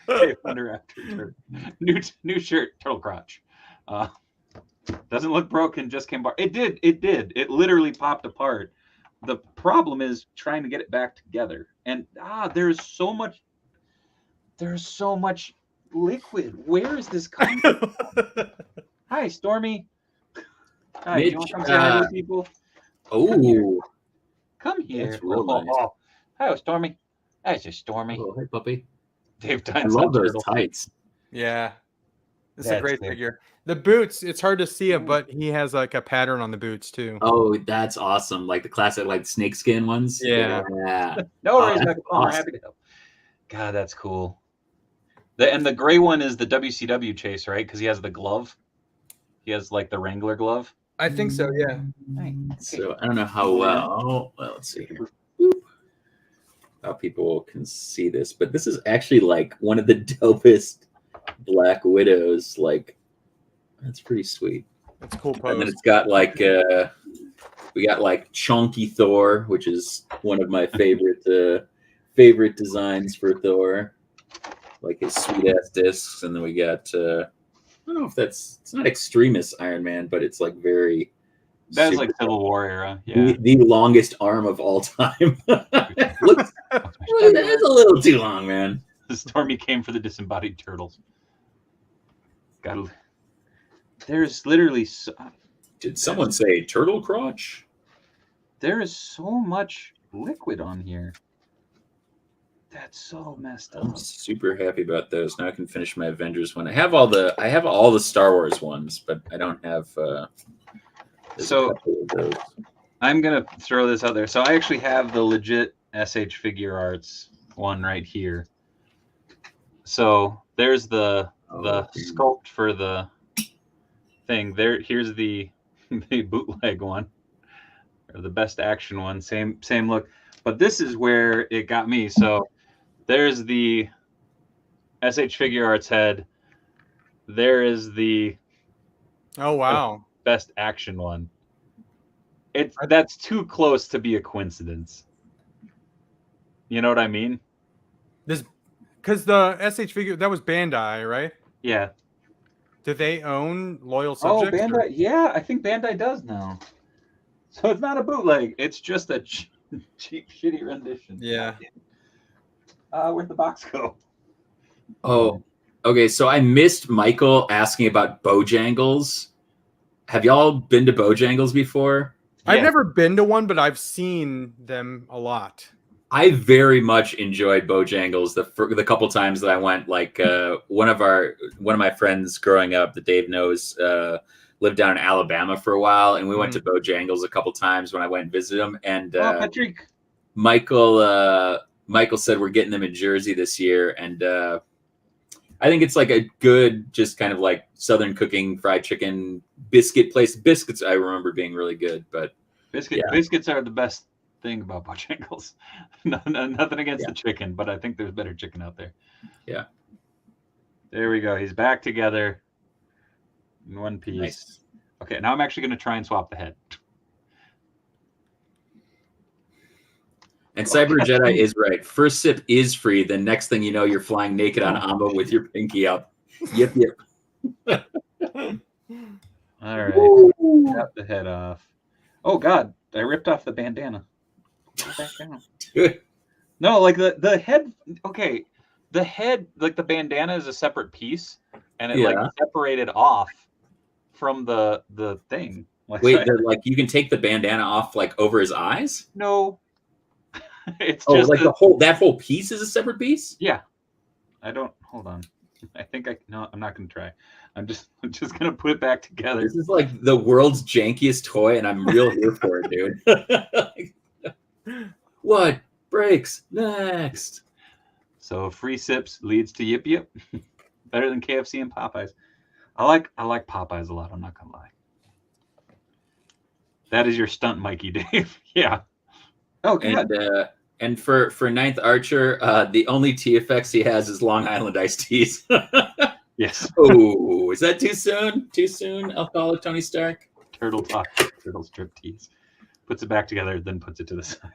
Hey, Thunder after new shirt, turtle crotch. Doesn't look broken, just came apart. It did. It literally popped apart. The problem is trying to get it back together. And there's so much liquid. Where is this coming from? Hi, Stormy. Hi, Mitch, you want to come say hi to people? Oh, Come here. That's real nice. Hi, Stormy. That's just Stormy. oh, hey, puppy. Dave I Tynes love on those turtle. It's tights. a That's great good. figure. The boots, it's hard to see it, but he has like a pattern on the boots too. Oh, that's awesome. Like the classic, like snakeskin ones. Yeah. No worries, that's Michael Palmer. awesome. Happy to help. God, that's cool. And the gray one is the WCW chase, right? Because he has the glove. He has like the Wrangler glove. I think so, yeah. So I don't know how well. Well, let's see here. Boop. How people can see this, but this is actually like one of the dopest Black Widows. Like, that's pretty sweet. That's a cool And then pose. it's got like we got like Chonky Thor, which is one of my favorite designs for Thor, like his sweet ass discs. And then we got I don't know if it's not Extremis Iron Man, but it's like very. That is super- like Civil War era. Yeah. the longest arm of all time. Looks, that's a little too long, man. The Stormy came for the disembodied turtles. God, there's literally Did someone say turtle crotch? there is so much liquid on here. That's so messed I'm up. super happy about those. Now I can finish my Avengers one. I have all the Star Wars ones, but I don't have. There's So- a couple of those. I'm gonna throw this out there. So I actually have the legit SH Figure Arts one right here. So there's the sculpt for the thing. Here's the bootleg one, or the best action one. Same look. But this is where it got me. So there's the SH Figure Arts head. There is the Oh wow. best action one. That's too close to be a coincidence. You know what I mean? Because the SH figure, that was Bandai, right? Yeah. Do they own Loyal Subjects? Oh, Bandai. Yeah, I think Bandai does now. So it's not a bootleg. It's just a cheap, shitty rendition. Yeah. Where'd the box go? Oh, okay. So I missed Michael asking about Bojangles. Have y'all been to Bojangles before? I've Yeah. never been to one, but I've seen them a lot. I very much enjoyed Bojangles the couple times that I went. Like one of my friends growing up that Dave knows lived down in Alabama for a while, and we went to Bojangles a couple times when I went and visited him. And Patrick. Michael said we're getting them in Jersey this year, and I think it's like a good, just kind of like Southern cooking fried chicken biscuit place. Biscuits I remember being really good, but Biscuits are the best thing about Bojangles. Nothing against the chicken, but I think there's better chicken out there. Yeah. There we go. He's back together in one piece. Nice. Okay, now I'm actually going to try and swap the head. And Cyber Jedi is right. First sip is free. The next thing you know, you're flying naked on Amba with your pinky up. Yep. All right. Cut the head off. Oh, God. I ripped off the bandana. Put it back down. No, like the head. Okay. The head, like the bandana is a separate piece, and it like separated off from the thing. Like, Wait, like you can take the bandana off like over his eyes? No. It's Oh, just like that whole piece is a separate piece? Yeah. I don't. Hold on. I think no, I'm not gonna try. I'm just gonna put it back together. This is like the world's jankiest toy, and I'm real here for it, dude. What breaks next? So free sips leads to yip yip. Better than KFC and Popeyes. I like Popeyes a lot. I'm not gonna lie. That is your stunt, Mikey Dave. Yeah. Oh, God. And for Ninth Archer, the only tea effects he has is Long Island iced teas. Yes. Oh, is that too soon? Too soon? Alcoholic Tony Stark? Turtle talk. Turtle strip tease. Puts it back together, then puts it to the side.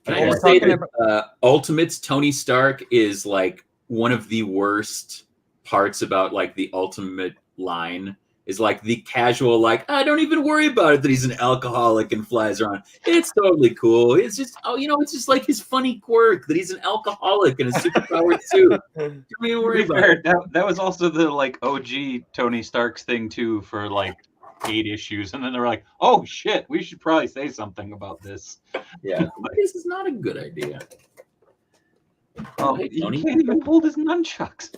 Can I just say that Ultimates Tony Stark is like one of the worst parts about like the Ultimate line is like the casual, like, I don't even worry about it that he's an alcoholic and flies around. It's totally cool. It's just, it's just like his funny quirk that he's an alcoholic and a superpowered suit. Don't even worry about it. That was also the like OG Tony Stark's thing too for like 8 issues, and then they were like, "Oh shit, we should probably say something about this." Yeah, this is not a good idea. He can't even hold his nunchucks.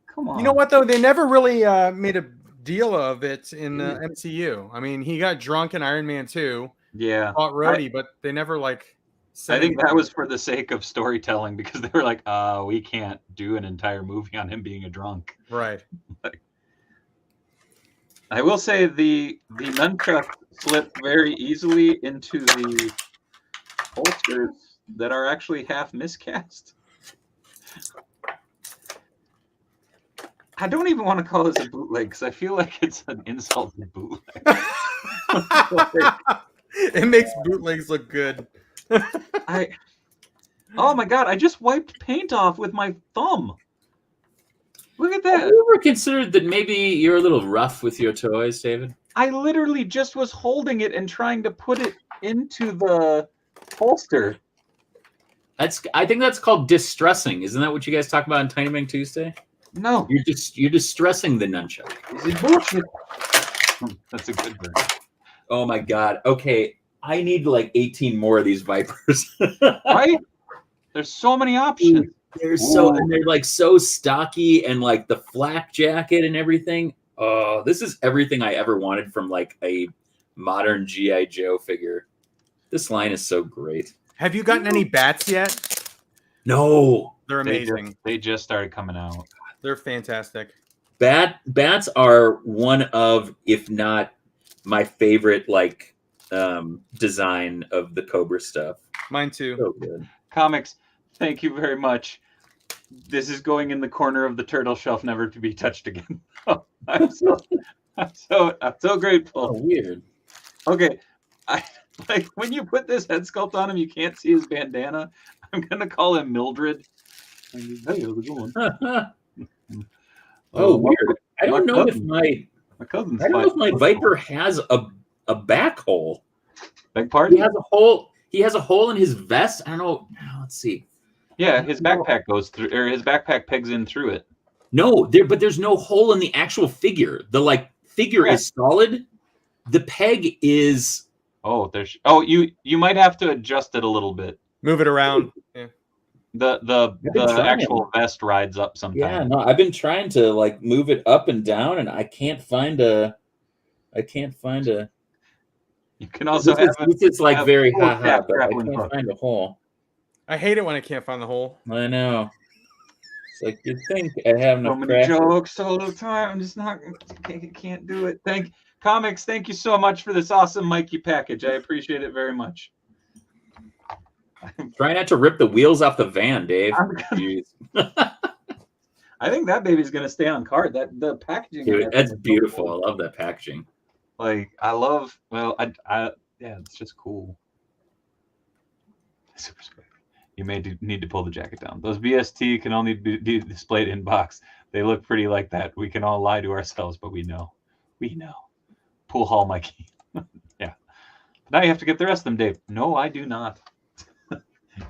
Come on. You know what though? They never really made a deal of it in the MCU. I mean, he got drunk in Iron Man 2. Yeah, fought Rhodey, but they never like. I think that was for the sake of storytelling because they were like, we can't do an entire movie on him being a drunk. Right. I will say the nunchuck slip very easily into the holsters that are actually half miscast. I don't even want to call this a bootleg because I feel like it's an insult to bootleg. It makes bootlegs look good. Oh my God, I just wiped paint off with my thumb. Look at that. Have you ever considered that maybe you're a little rough with your toys, David? I literally just was holding it and trying to put it into the holster. I think that's called distressing. Isn't that what you guys talk about on Tiny Bang Tuesday? No. You're distressing the nunchuck. Is it bullshit? That's a good word. Oh my God. Okay. I need like 18 more of these Vipers. Right? There's so many options. They're they're like so stocky and like the flak jacket and everything. Oh, this is everything I ever wanted from like a modern G.I. Joe figure. This line is so great. Have you gotten any bats yet? No. They're amazing. They just started coming out. They're fantastic. Bats are one of, if not my favorite, like design of the Cobra stuff. Mine too. So good. Comics, thank you very much. This is going in the corner of the turtle shelf, never to be touched again. I'm so grateful. Oh, weird. Okay, like when you put this head sculpt on him, you can't see his bandana. I'm gonna call him Mildred. Hey, how's it going? Oh, weird. I don't know if my Viper has a back hole. Beg pardon? He has a hole. He has a hole in his vest. I don't know. Let's see. Yeah, his backpack goes through, or his backpack pegs in through it. No, but there's no hole in the actual figure. The figure is solid. The peg is. Oh, you might have to adjust it a little bit. Move it around. Yeah. The actual vest rides up sometimes. Yeah, no, I've been trying to move it up and down, and I can't find a. You can also this is very haha, but I can't find a hole. I hate it when I can't find the hole. I know. It's like you'd think I have enough so many jokes all the time. I'm just not. Can't do it. Comics. Thank you so much for this awesome Mikey package. I appreciate it very much. Try not to rip the wheels off the van, Dave. I think that baby's gonna stay on card. The packaging. Dude, that's beautiful. Cool. I love that packaging. I love. Well, it's just cool. Super square. You may need to pull the jacket down. Those BST can only be displayed in box. They look pretty like that. We can all lie to ourselves, but we know. Pool hall, Mikey. Yeah. Now you have to get the rest of them, Dave. No, I do not.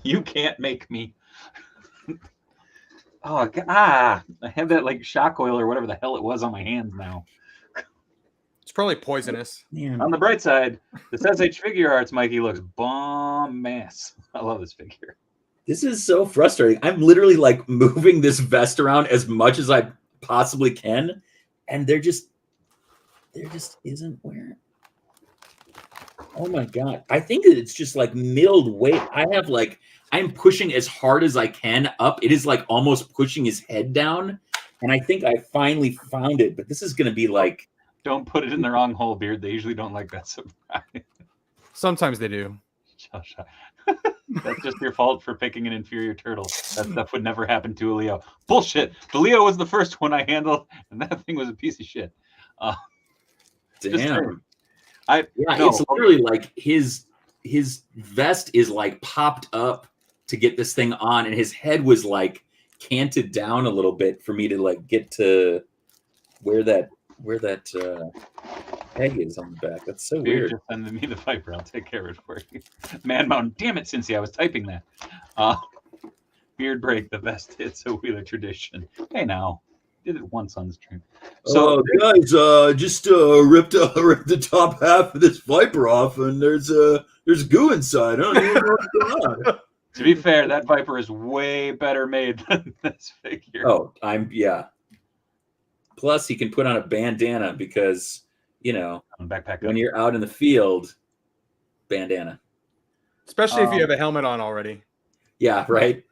You can't make me. Oh, God. I have that shock oil or whatever the hell it was on my hands now. It's probably poisonous. Man. On the bright side, this SH Figure Arts Mikey looks bomb ass. I love this figure. This is so frustrating. I'm literally like moving this vest around as much as I possibly can, and there just isn't where. Oh my god! I think that it's just like milled weight. I'm pushing as hard as I can up. It is like almost pushing his head down, and I think I finally found it. But this is going to be like. Don't put it in the wrong hole, Beard. They usually don't like that surprise. Sometimes they do. That's just your fault for picking an inferior turtle. That stuff would never happen to a Leo. Bullshit. The Leo was the first one I handled, and that thing was a piece of shit. Damn. It's literally like his vest is like popped up to get this thing on, and his head was like canted down a little bit for me to like get to where that peg is on the back. That's so weird. Just sending me the Viper. I'll take care of it for you. Man Mountain. Damn it, Cincy. I was typing that. Beard break, the best hits of Wheeler tradition. Hey, now. Did it once on the stream. So, guys, just ripped the top half of this Viper off, and there's goo inside. I don't even know what's going on. To be fair, that Viper is way better made than this figure. Oh, Plus, he can put on a bandana because, backpack when you're out in the field, bandana. Especially if you have a helmet on already. Yeah, right?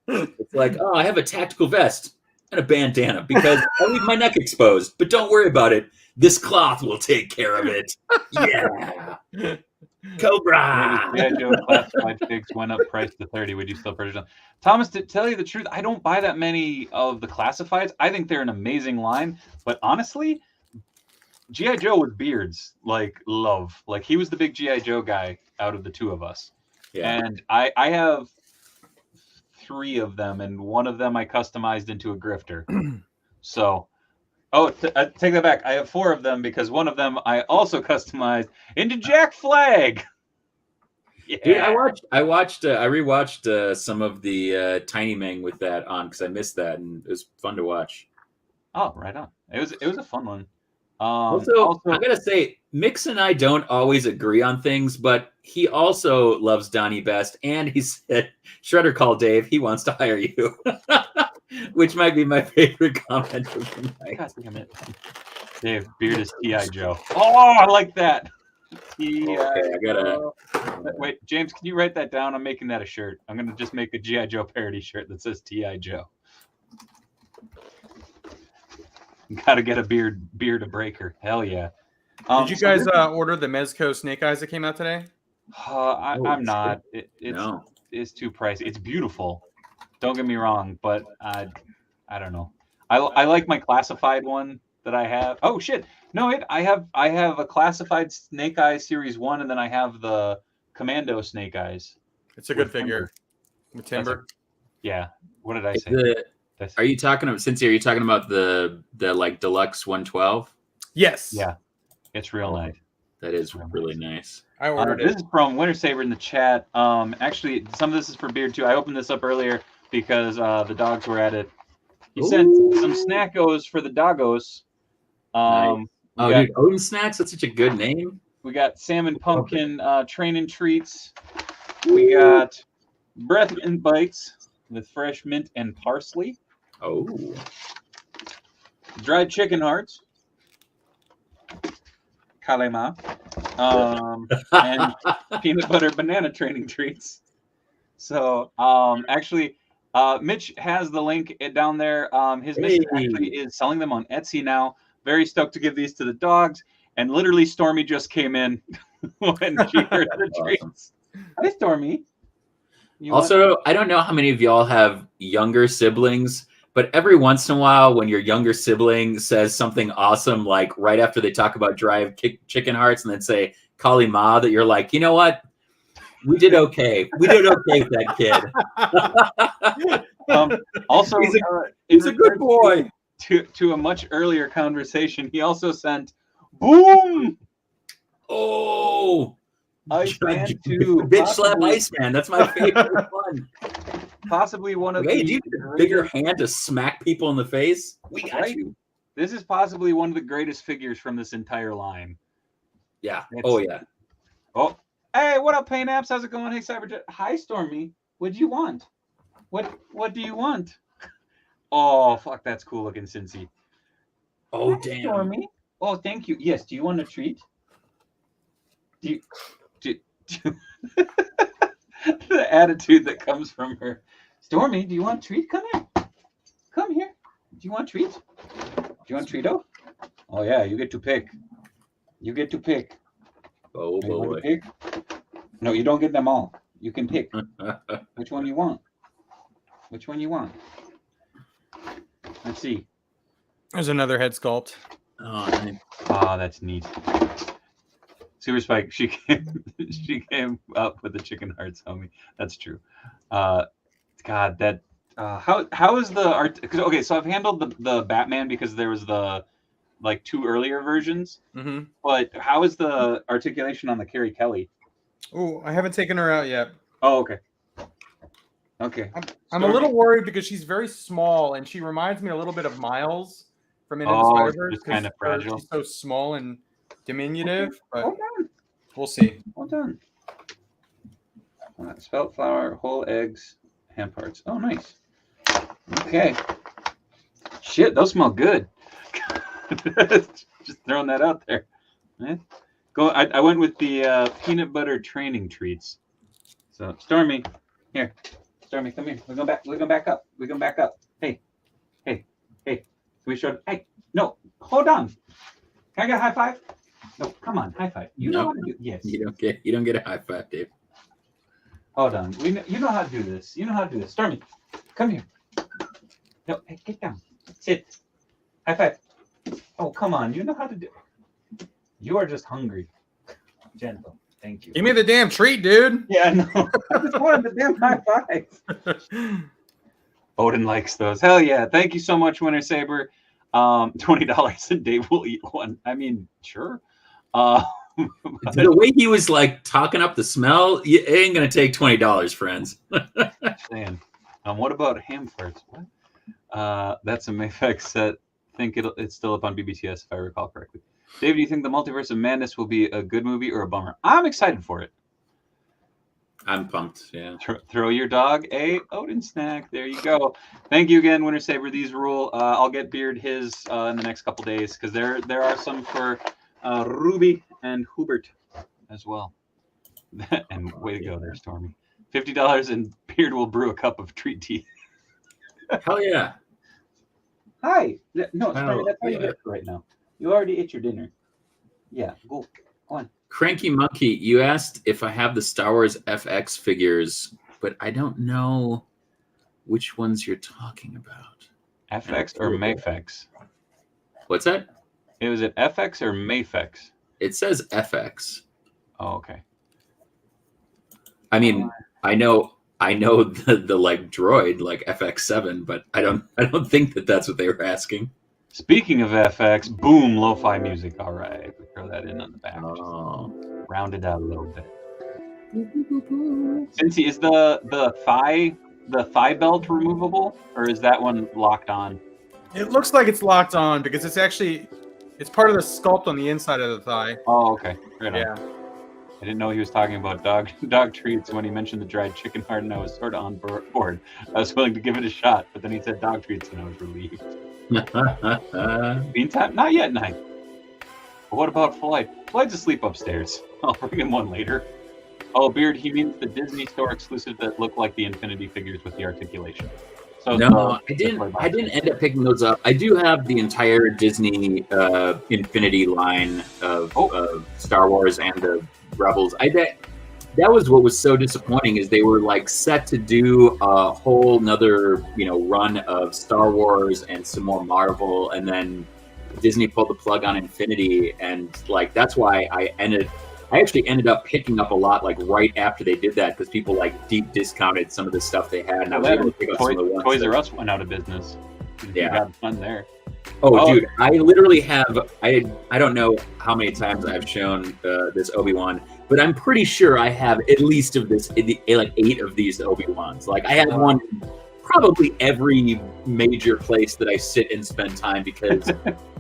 It's like, oh, I have a tactical vest and a bandana because I leave my neck exposed. But don't worry about it. This cloth will take care of it. Yeah. Cobra. Yeah, Joe, classified figs went up price to 30. Would you still purchase them? Thomas, to tell you the truth, I don't buy that many of the classifieds. I think they're an amazing line. But honestly, G.I. Joe with beards, like, love. Like, he was the big G.I. Joe guy out of the two of us. Yeah. And I have 3 of them, and one of them I customized into a grifter. So, take that back. I have 4 of them because one of them I also customized into Jack Flag. Yeah. Dude, I rewatched some of the Tiny Ming with that on because I missed that, and it was fun to watch. Oh, right on. It was a fun one. Also, I gotta say, Mix and I don't always agree on things, but he also loves Donnie best, and he said, "Shredder called Dave. He wants to hire you," which might be my favorite comment of the night. God damn it, Dave. Beard is T.I. Joe. Oh, I like that. Okay, I gotta wait. James, can you write that down? I'm making that a shirt. I'm gonna just make a G.I. Joe parody shirt that says T.I. Joe. Gotta get a beard a breaker. Hell yeah. Did you guys order the Mezco Snake Eyes that came out today? I'm not. It's too pricey. It's beautiful. Don't get me wrong, but I don't know. I like my classified one that I have. Oh shit. No, I have a classified Snake Eyes Series 1, and then I have the Commando Snake Eyes. It's a good figure. With timber. Yeah. What did I say? Are you talking about Cincy? Are you talking about the like deluxe 112? Yes. Yeah. It's real nice. That is really nice. I ordered it. This is from Winter Saber in the chat. Actually, some of this is for Beard too. I opened this up earlier because the dogs were at it. He sent some snackos for the doggos. Nice. Dude, Odin Snacks. That's such a good name. We got salmon pumpkin training treats. We got breath and bites with fresh mint and parsley. Oh. Dried chicken hearts. Kalema. And peanut butter banana training treats. So, actually, Mitch has the link down there. His mission actually is selling them on Etsy now. Very stoked to give these to the dogs. And literally, Stormy just came in when she heard the treats. Hi, Stormy. I don't know how many of y'all have younger siblings, but every once in a while when your younger sibling says something awesome, like right after they talk about dried chicken hearts and then say Kali Ma, that you're like, you know what? We did okay. We did okay with that kid. Also, he's a good boy. To a much earlier conversation, he also sent boom. Oh, Iceman 2. Bitch slap Iceman. That's my favorite one. Possibly one of do you need a bigger hand to smack people in the face? We got you. This is possibly one of the greatest figures from this entire line. Yeah. Oh, hey, what up, Pain Apps? How's it going? Hey, Cyberjet. Hi, Stormy. What do you want? What do you want? Oh, fuck, that's cool looking, Cincy. Oh, Hi, damn. Stormy. Oh, thank you. Yes, do you want a treat? Do the attitude that comes from her. Stormy, do you want a treat? Come here. Come here. Do you want a treat? Do you want Treato? Oh, yeah, you get to pick. You get to pick. Oh, You want boy. to pick? No, you don't get them all. You can pick. Which one you want? Which one you want? Let's see. There's another head sculpt. Oh, nice. Oh, that's neat. Super Spike, she came up with the chicken hearts, homie. That's true. God, that how is the art? Because okay, so I've handled the Batman because there was the like 2 earlier versions. Mm-hmm. But how is the articulation on the Carrie Kelly? Oh, I haven't taken her out yet. Oh, okay. Okay. I'm a little worried because she's very small and she reminds me a little bit of Miles from Into the Spider-Verse. Just kind of fragile. She's so small and diminutive, but Hold on. we'll see. Hold on. Spelt flour, whole eggs, ham parts. Oh, nice. Okay. Shit, those smell good. Just throwing that out there. Go. I went with the peanut butter training treats. So Stormy, here. Stormy, come here. We're going back. We're going back up. We're going back up. Hey. Can we show? Hey, no. Hold on. Can I get a high five? No, come on, high five. You know how to do. Yes. You don't get a high five, Dave. Hold on. You know how to do this. You know how to do this. Stormy, come here. No, hey, get down. Sit. High five. Oh, come on. You know how to do. You are just hungry. Gentle. Thank you. Give me the damn treat, dude. Yeah, no. I just wanted the damn high five. Odin likes those. Hell yeah. Thank you so much, Winter Saber. $20 and Dave will eat one. I mean, sure. The way he was like talking up the smell, it ain't gonna take $20, friends. Man. What about ham farts? What? That's a Mayfex set. I think it's still up on BBTS if I recall correctly. Dave, do you think the Multiverse of Madness will be a good movie or a bummer? I'm excited for it. I'm pumped. Yeah. Throw your dog a Odin snack. There you go. Thank you again, Winter Saber. These rule. I'll get Beard his in the next couple days because there are some for Ruby and Hubert as well. And way to go there, Stormy. $50 and Beard will brew a cup of treat tea. Hell yeah. Hi. No, Stormy, that's how you get it right now. You already ate your dinner. Yeah, go on. Cranky Monkey, you asked if I have the Star Wars FX figures, but I don't know which ones you're talking about. FX or Mayfex? What's that? Was it FX or Mayfex? It says FX. Oh, okay. I mean, I know the like droid, like FX7, but I don't think that's what they were asking. Speaking of FX, boom, lo-fi music. All right, we throw that in on the back. Oh. Round it out a little bit. Cincy, is the thigh belt removable, or is that one locked on? It looks like it's locked on because it's part of the sculpt on the inside of the thigh. Oh, okay. Right on. Yeah. I didn't know he was talking about dog treats when he mentioned the dried chicken heart, and I was sort of on board. I was willing to give it a shot, but then he said dog treats, and I was relieved. Meantime, not yet, Night. But what about Floyd? Floyd's asleep upstairs. I'll bring him one later. Oh, Beard, he means the Disney Store exclusive that look like the Infinity figures with the articulation. So no, I didn't end up picking those up. I do have the entire Disney Infinity line of Star Wars and the Rebels. That was what was so disappointing is they were like set to do a whole nother run of Star Wars and some more Marvel, and then Disney pulled the plug on Infinity, and like that's why I actually ended up picking up a lot like right after they did that because people like deep discounted some of the stuff they had, and I was able to pick up some of the ones. Toys R Us went out of business. Yeah, you got fun there. Oh, dude, I literally have I don't know how many times I've shown this Obi-Wan, but I'm pretty sure I have at least of this like 8 of these Obi-Wans. Like I have one probably every major place that I sit and spend time because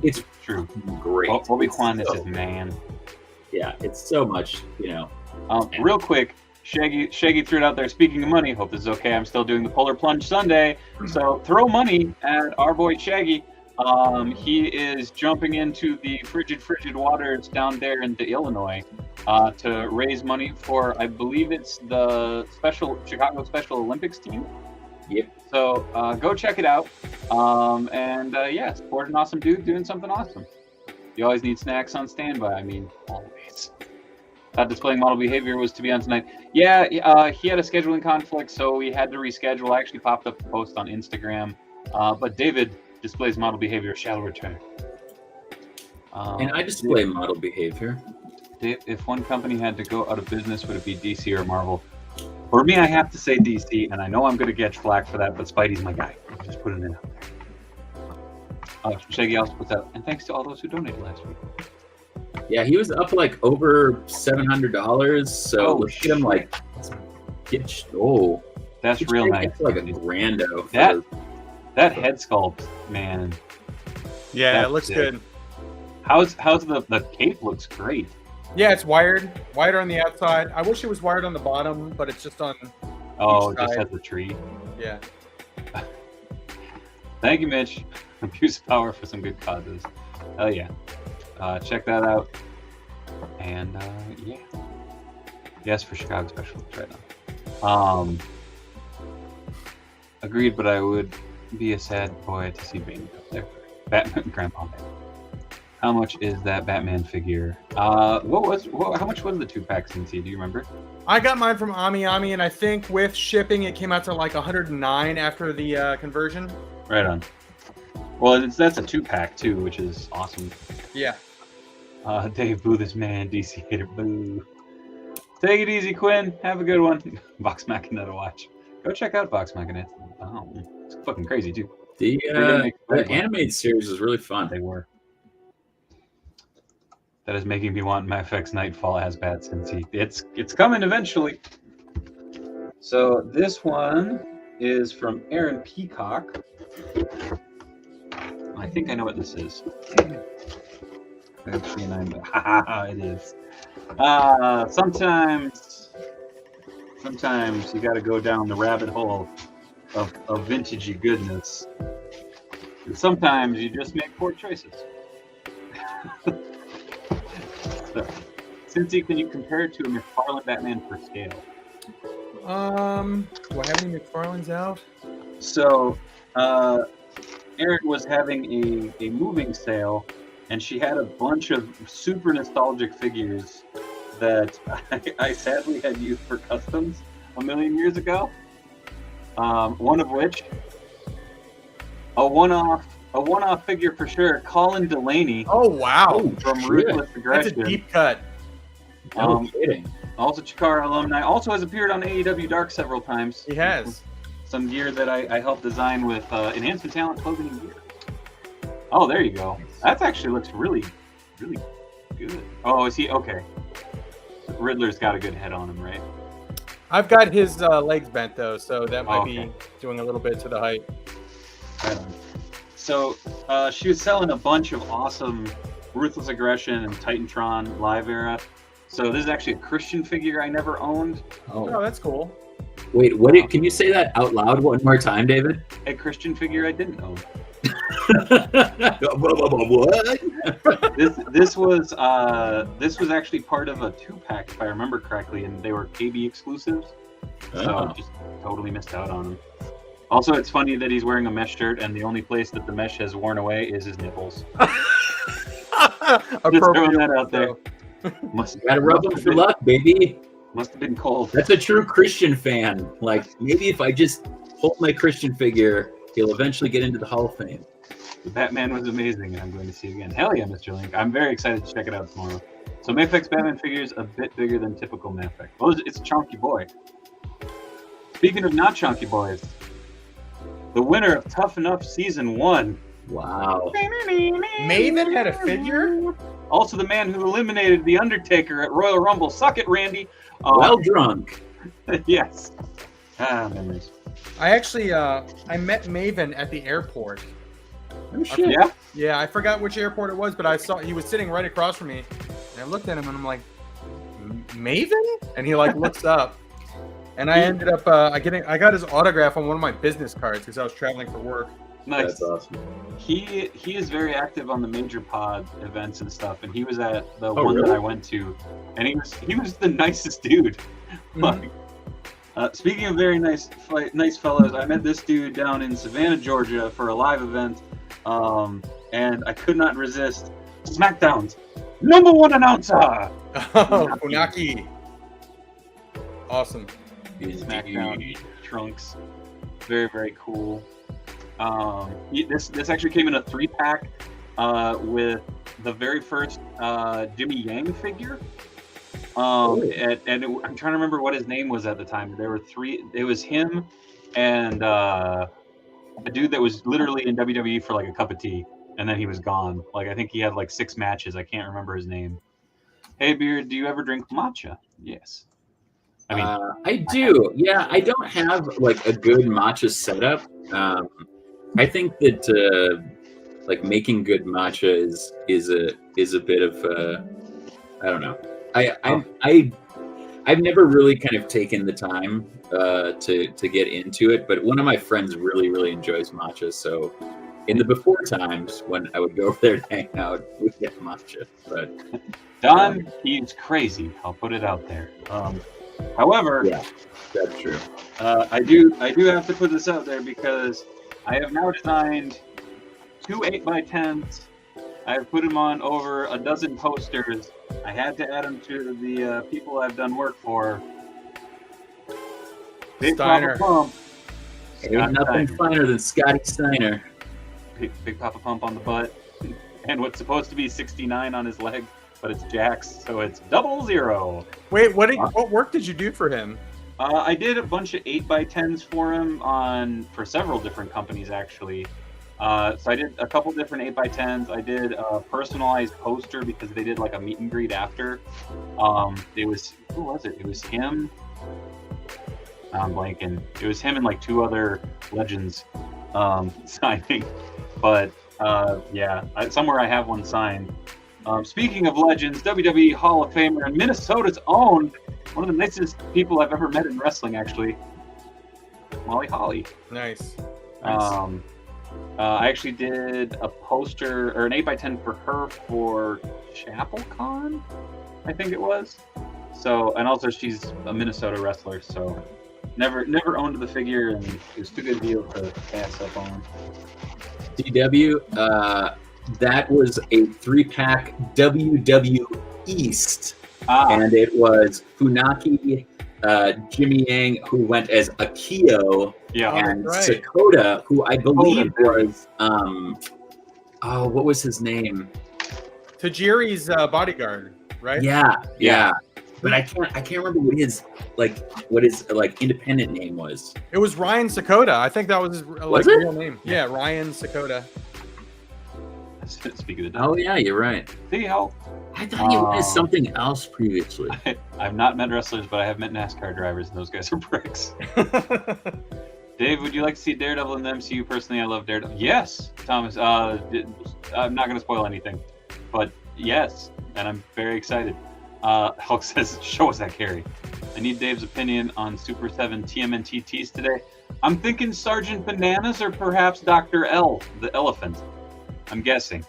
it's true. Great. Obi-Wan is his man. Yeah, it's so much, Real quick, Shaggy threw it out there. Speaking of money, hope this is okay. I'm still doing the Polar Plunge Sunday, so throw money at our boy Shaggy. He is jumping into the frigid waters down there in Illinois to raise money for, I believe it's the Chicago Special Olympics team. Yep. So go check it out. Yeah, support an awesome dude doing something awesome. You always need snacks on standby. I mean, always. Displaying model behavior was to be on tonight. Yeah, he had a scheduling conflict, so we had to reschedule. I actually popped up a post on Instagram. But David displays model behavior shall return. And I display model behavior. If one company had to go out of business, would it be DC or Marvel? For me, I have to say DC, and I know I'm going to get flack for that, but Spidey's my guy. Just putting it out there. Shaggy also puts out, and thanks to all those who donated last week. Yeah, he was up like over $700. So look at him like, that's real nice. It's like a grando. That head sculpt, man. Yeah, it looks good. How's the cape looks great. Yeah, it's wired on the outside. I wish it was wired on the bottom, but it's just on. Oh, it just has the tree. Yeah. Thank you, Mitch. Abuse of power for some good causes. Hell yeah. Check that out. And yeah. Yes, for Chicago Special right now. Agreed, but I would be a sad boy to see Bane up there. Batman Grandpa Man. How much is that Batman figure? How much was the 2-pack, Cincy? Do you remember? I got mine from Ami, and I think with shipping it came out to like 109 after the conversion. Right on. Well, that's a 2-pack too, which is awesome. Yeah. Dave, boo this man, DC hater, boo. Take it easy, Quinn. Have a good one. Vox Machina to watch. Go check out Vox Machina. It's fucking crazy too. The animated series was really fun. They were. That is making me want Mass Effect Nightfall as bad, Cincy. It's coming eventually. So this one is from Aaron Peacock. I think I know what this is. Actually, it is. Sometimes you got to go down the rabbit hole of vintagey goodness. And sometimes you just make poor choices. So, Cincy, can you compare it to a McFarlane Batman for scale? Do I have any McFarlanes out? So, Erin was having a moving sale, and she had a bunch of super nostalgic figures that I sadly had used for customs a million years ago. One of which, a one-off figure for sure, Colin Delaney. Oh wow! From Ruthless Aggression. That's a deep cut. No kidding. Also, Chikara alumni. Also has appeared on AEW Dark several times. He has. Some gear that I helped design with Enhancement Talent clothing and gear. Oh, there you go. That actually looks really, really good. Oh, is he? Okay. Riddler's got a good head on him, right? I've got his legs bent, though, so that might be doing a little bit to the height. Right on. So she was selling a bunch of awesome Ruthless Aggression and Titantron Live era. So this is actually a Christian figure I never owned. Oh, that's cool. Wait, can you say that out loud one more time, David? A Christian figure I didn't own. What? This was actually part of a 2-pack, if I remember correctly, and they were KB exclusives. So just totally missed out on them. Also, it's funny that he's wearing a mesh shirt, and the only place that the mesh has worn away is his nipples. Just throwing that out there. Gotta rub them for luck, baby. Must have been cold. That's a true Christian fan. Like, maybe if I just hold my Christian figure, he'll eventually get into the Hall of Fame. The Batman was amazing, and I'm going to see it again. Hell yeah, Mr. Link. I'm very excited to check it out tomorrow. So Mafek's Batman figure is a bit bigger than typical Mafek. Well, it's a chunky boy. Speaking of not chunky boys, the winner of Tough Enough Season 1. Wow. Maven had a figure? Also the man who eliminated The Undertaker at Royal Rumble. Suck it, Randy. Well drunk. Yes. Memories. I actually, I met Maven at the airport. Oh, shit. Yeah? Yeah, I forgot which airport it was, but I saw he was sitting right across from me. And I looked at him and I'm like, Maven? And he like looks up. And I ended up I got his autograph on one of my business cards because I was traveling for work. Nice. That's awesome. He is very active on the major pod events and stuff, and he was at the Oh, one really? that I went to, and he was the nicest dude. Mhm. Like, speaking of very nice fellows, I met this dude down in Savannah, Georgia, for a live event, and I could not resist SmackDown's #1 announcer. Oh, Funaki. Awesome. SmackDown trunks, very, very cool. This actually came in a 3-pack with the very first Jimmy Yang figure. I'm trying to remember what his name was at the time. There were 3. It was him and a dude that was literally in WWE for like a cup of tea, and then he was gone. Like I think he had like 6 matches. I can't remember his name. Hey Beard, do you ever drink matcha? Yes. I mean, I do. Yeah, I don't have like a good matcha setup. I think that like making good matcha is a bit of I don't know. I've never really kind of taken the time to get into it, but one of my friends really enjoys matcha. So in the before times when I would go over there to hang out, we'd get matcha. But Don, he's crazy. I'll put it out there. However, yeah, that's true. I do have to put this out there because I have now designed 2 8x10s. I have put them on over a dozen posters. I had to add them to the people I've done work for. Big Steiner. Papa Pump. Ain't nothing finer than Scotty Steiner. Big Papa Pump on the butt. And what's supposed to be 69 on his leg, but it's Jack's, so it's 00. Wait, what work did you do for him? I did a bunch of 8x10s for him for several different companies, actually. So I did a couple different 8x10s. I did a personalized poster because they did like a meet and greet after. Who was it? It was him. I'm blanking. It was him and like 2 other legends signing. But yeah, somewhere I have one signed. Speaking of legends, WWE Hall of Famer and Minnesota's own, one of the nicest people I've ever met in wrestling, actually, Molly Holly. Nice. I actually did a poster or an 8x10 for her for ChapelCon, I think it was. So, and also she's a Minnesota wrestler, so never owned the figure, and it was too good a deal to pass up on. DW, that was a 3-pack WW East, and it was Funaki, Jimmy Yang, who went as Akio, and right. Sakota, who I believe was what was his name? Tajiri's bodyguard, right? Yeah. But I can't remember what his independent name was. It was Ryan Sakota. I think that was his real name. Yeah, Ryan Sakota. Speaking of that. Oh yeah, you're right. See how I thought he was something else previously. I've not met wrestlers, but I have met NASCAR drivers, and those guys are bricks. Dave, would you like to see Daredevil in the MCU? Personally, I love Daredevil. Yes, Thomas. I'm not going to spoil anything, but yes, and I'm very excited. Hulk says, "Show us that carry." I need Dave's opinion on Super 7 TMNT tees today. I'm thinking Sergeant Bananas or perhaps Dr. L, the elephant. I'm guessing,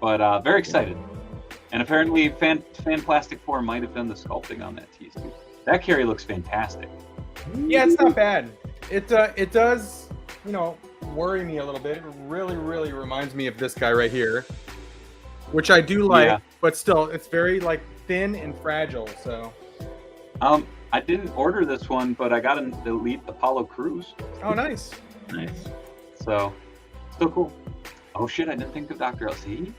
but very excited. And apparently, Fan Plastic 4 might have done the sculpting on that tease too. That carry looks fantastic. Yeah, it's not bad. It does, worry me a little bit. It really reminds me of this guy right here, which I do like, Yeah. but still, it's very like thin and fragile. So, I didn't order this one, but I got an Elite Apollo Crews. oh, nice. So, still cool. Oh shit! I didn't think of Dr. LC.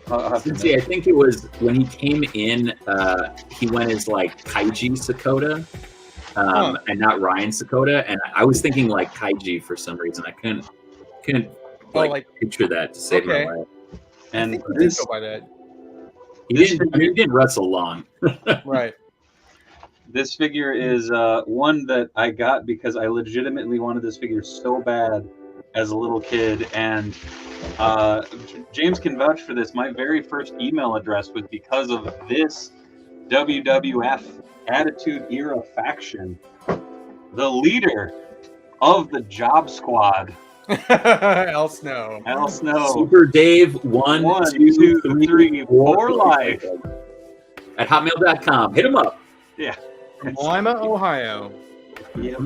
Cincy, I think it was when he came in. He went as like Kaiji Sakota, and not Ryan Sakota. And I was thinking like Kaiji for some reason. I couldn't picture that to save my life. And I think he did go by that. He didn't wrestle long. Right. This figure is one that I got because I legitimately wanted this figure so bad as a little kid, and James can vouch for this. My very first email address was because of this WWF Attitude Era faction, the leader of the Job Squad, El Snow. Al Snow. Super Dave 1, 2, 3, 4 life. At hotmail.com. Hit him up. Yeah. From Lima, Ohio. Yep.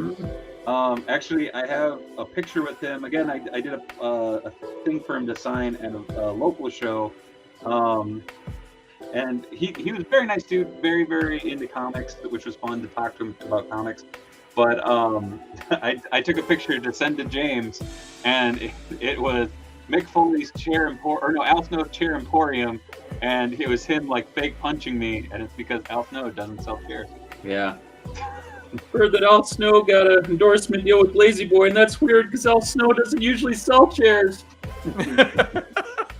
Actually, I have a picture with him. Again, I did a thing for him to sign at a local show. And he was a very nice dude, very, very into comics, which was fun to talk to him about comics. But I took a picture to send to James, and it was Mick Foley's Al Snow's chair emporium, and it was him like fake punching me, and it's because Al Snow doesn't sell chairs. Yeah. Heard that Al Snow got an endorsement deal with Lazy Boy, and that's weird because Al Snow doesn't usually sell chairs.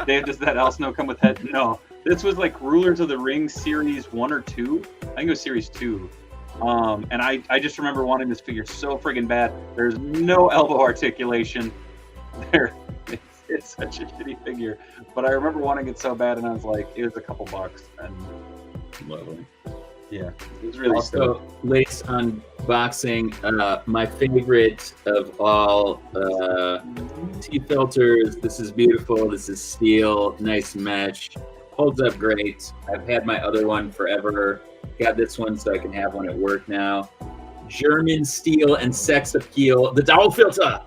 Dave, does that Al Snow come with head? No. This was like Rulers of the Ring series 1 or 2. I think it was series 2. And I just remember wanting this figure so friggin' bad. There's no elbow articulation. It's such a shitty figure. But I remember wanting it so bad, and I was like, it was a couple bucks. And Lovely. Yeah, it was really also, latest unboxing, my favorite of all, T-filters. This is beautiful. This is steel, nice mesh, holds up great. I've had my other one forever. Got this one so I can have one at work now. German steel and sex appeal. The Dowel filter.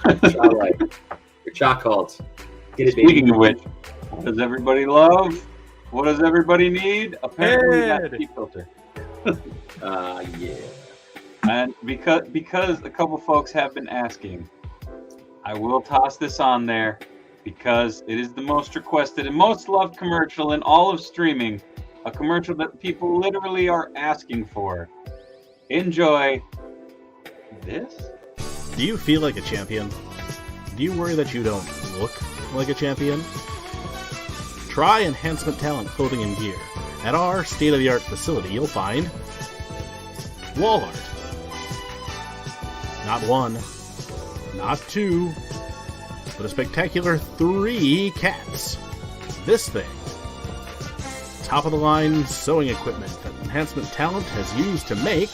Your chocolate. Get it, baby. Speaking of which, what does everybody love? What does everybody need? Apparently, that T-filter. Yeah. And because a couple folks have been asking, I will toss this on there because it is the most requested and most loved commercial in all of streaming. A commercial that people literally are asking for. Enjoy this. Do you feel like a champion? Do you worry that you don't look like a champion? Try Enhancement Talent Clothing and Gear. At our state-of-the-art facility, you'll find wall art. Not 1, not 2, but a spectacular 3 cats. This thing. Top-of-the-line sewing equipment that Enhancement Talent has used to make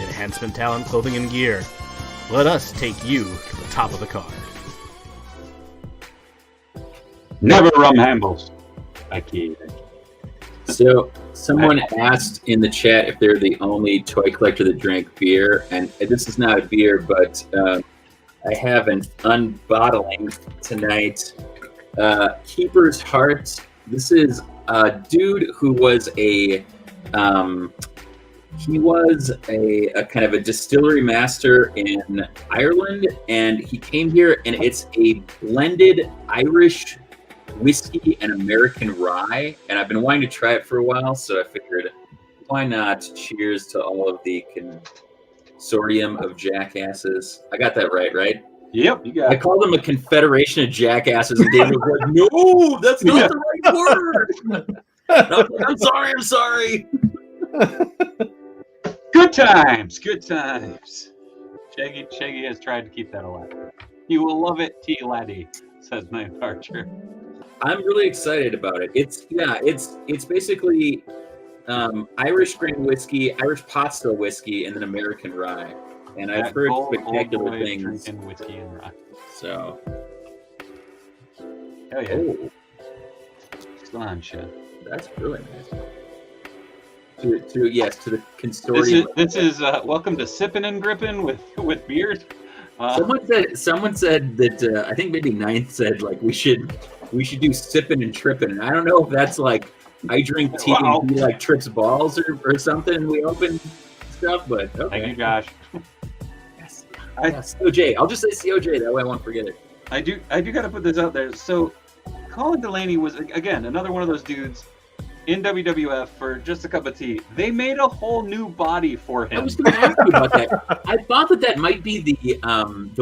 Enhancement Talent Clothing and Gear. Let us take you to the top of the card. Never rum handles. I kid. So, someone asked in the chat if they're the only toy collector that drank beer, and this is not a beer, but I have an unbottling tonight. Keeper's Heart. This is a dude who was a kind of a distillery master in Ireland, and he came here, and it's a blended Irish whiskey and American rye, and I've been wanting to try it for a while, so I figured, why not? Cheers to all of the consortium of jackasses. I got that right? Yep, you got it. I called them a confederation of jackasses, and David was like, no, that's not the right word. I'm sorry. Good times. Shaggy has tried to keep that alive. You will love it, T. Laddie, says Night Archer. I'm really excited about it. It's basically Irish grain whiskey, Irish pot still whiskey, and then American rye. And I've heard spectacular things. Drinking whiskey and rye. So, hell yeah. Slancha. That's really nice. To the consortium. This is welcome to Sippin' and Grippin with beers. Someone said that I think maybe Ninth said like we should do Sippin' and Trippin', and I don't know if that's like I drink tea and he like trips balls or something, and we open stuff. But okay. Thank you, Josh. Yes. COJ. I'll just say COJ. That way I won't forget it. I do got to put this out there. So Colin Delaney was again another one of those dudes in WWF for just a cup of tea. They made a whole new body for him. I was going to ask you about that. I thought that might be the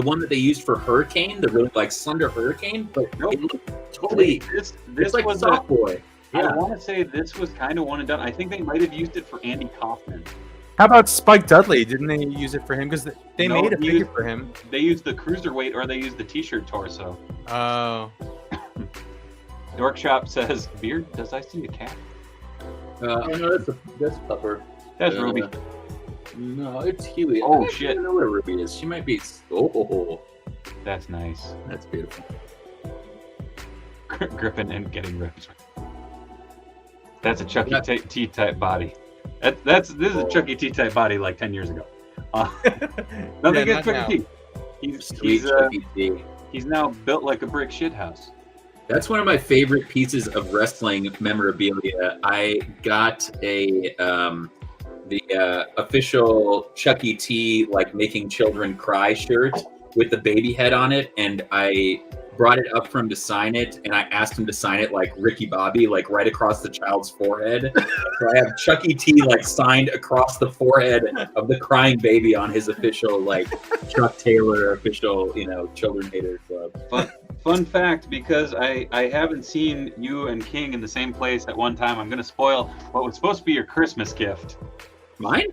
one that they used for Hurricane, the really like slender Hurricane, but nope. It looked totally. This like was Soft Boy. Yeah. I want to say this was kind of one and done. I think they might have used it for Andy Kaufman. How about Spike Dudley? Didn't they use it for him? Because they No, made a he figure used- for him. They used the cruiserweight or they used the t-shirt torso. Oh. Dork Shop says, Beard, does I see a cat? No, that's Pupper. That's Ruby. No, it's Huey. Oh, I shit. don't know where Ruby is. She might be. Oh, That's nice. that's beautiful. Grippin and getting ripped. That's a Chucky T-type body. This is a Chucky T-type body like 10 years ago. Nothing against Chucky T. He's now built like a brick shithouse. That's one of my favorite pieces of wrestling memorabilia. I got the official Chucky T like making children cry shirt with the baby head on it, and I brought it up for him to sign it, and I asked him to sign it like Ricky Bobby, like right across the child's forehead. So I have Chucky T like signed across the forehead of the crying baby on his official like Chuck Taylor official, Children Hater Club. Fun fact, because I haven't seen you and King in the same place at one time, I'm going to spoil what was supposed to be your Christmas gift. Mine?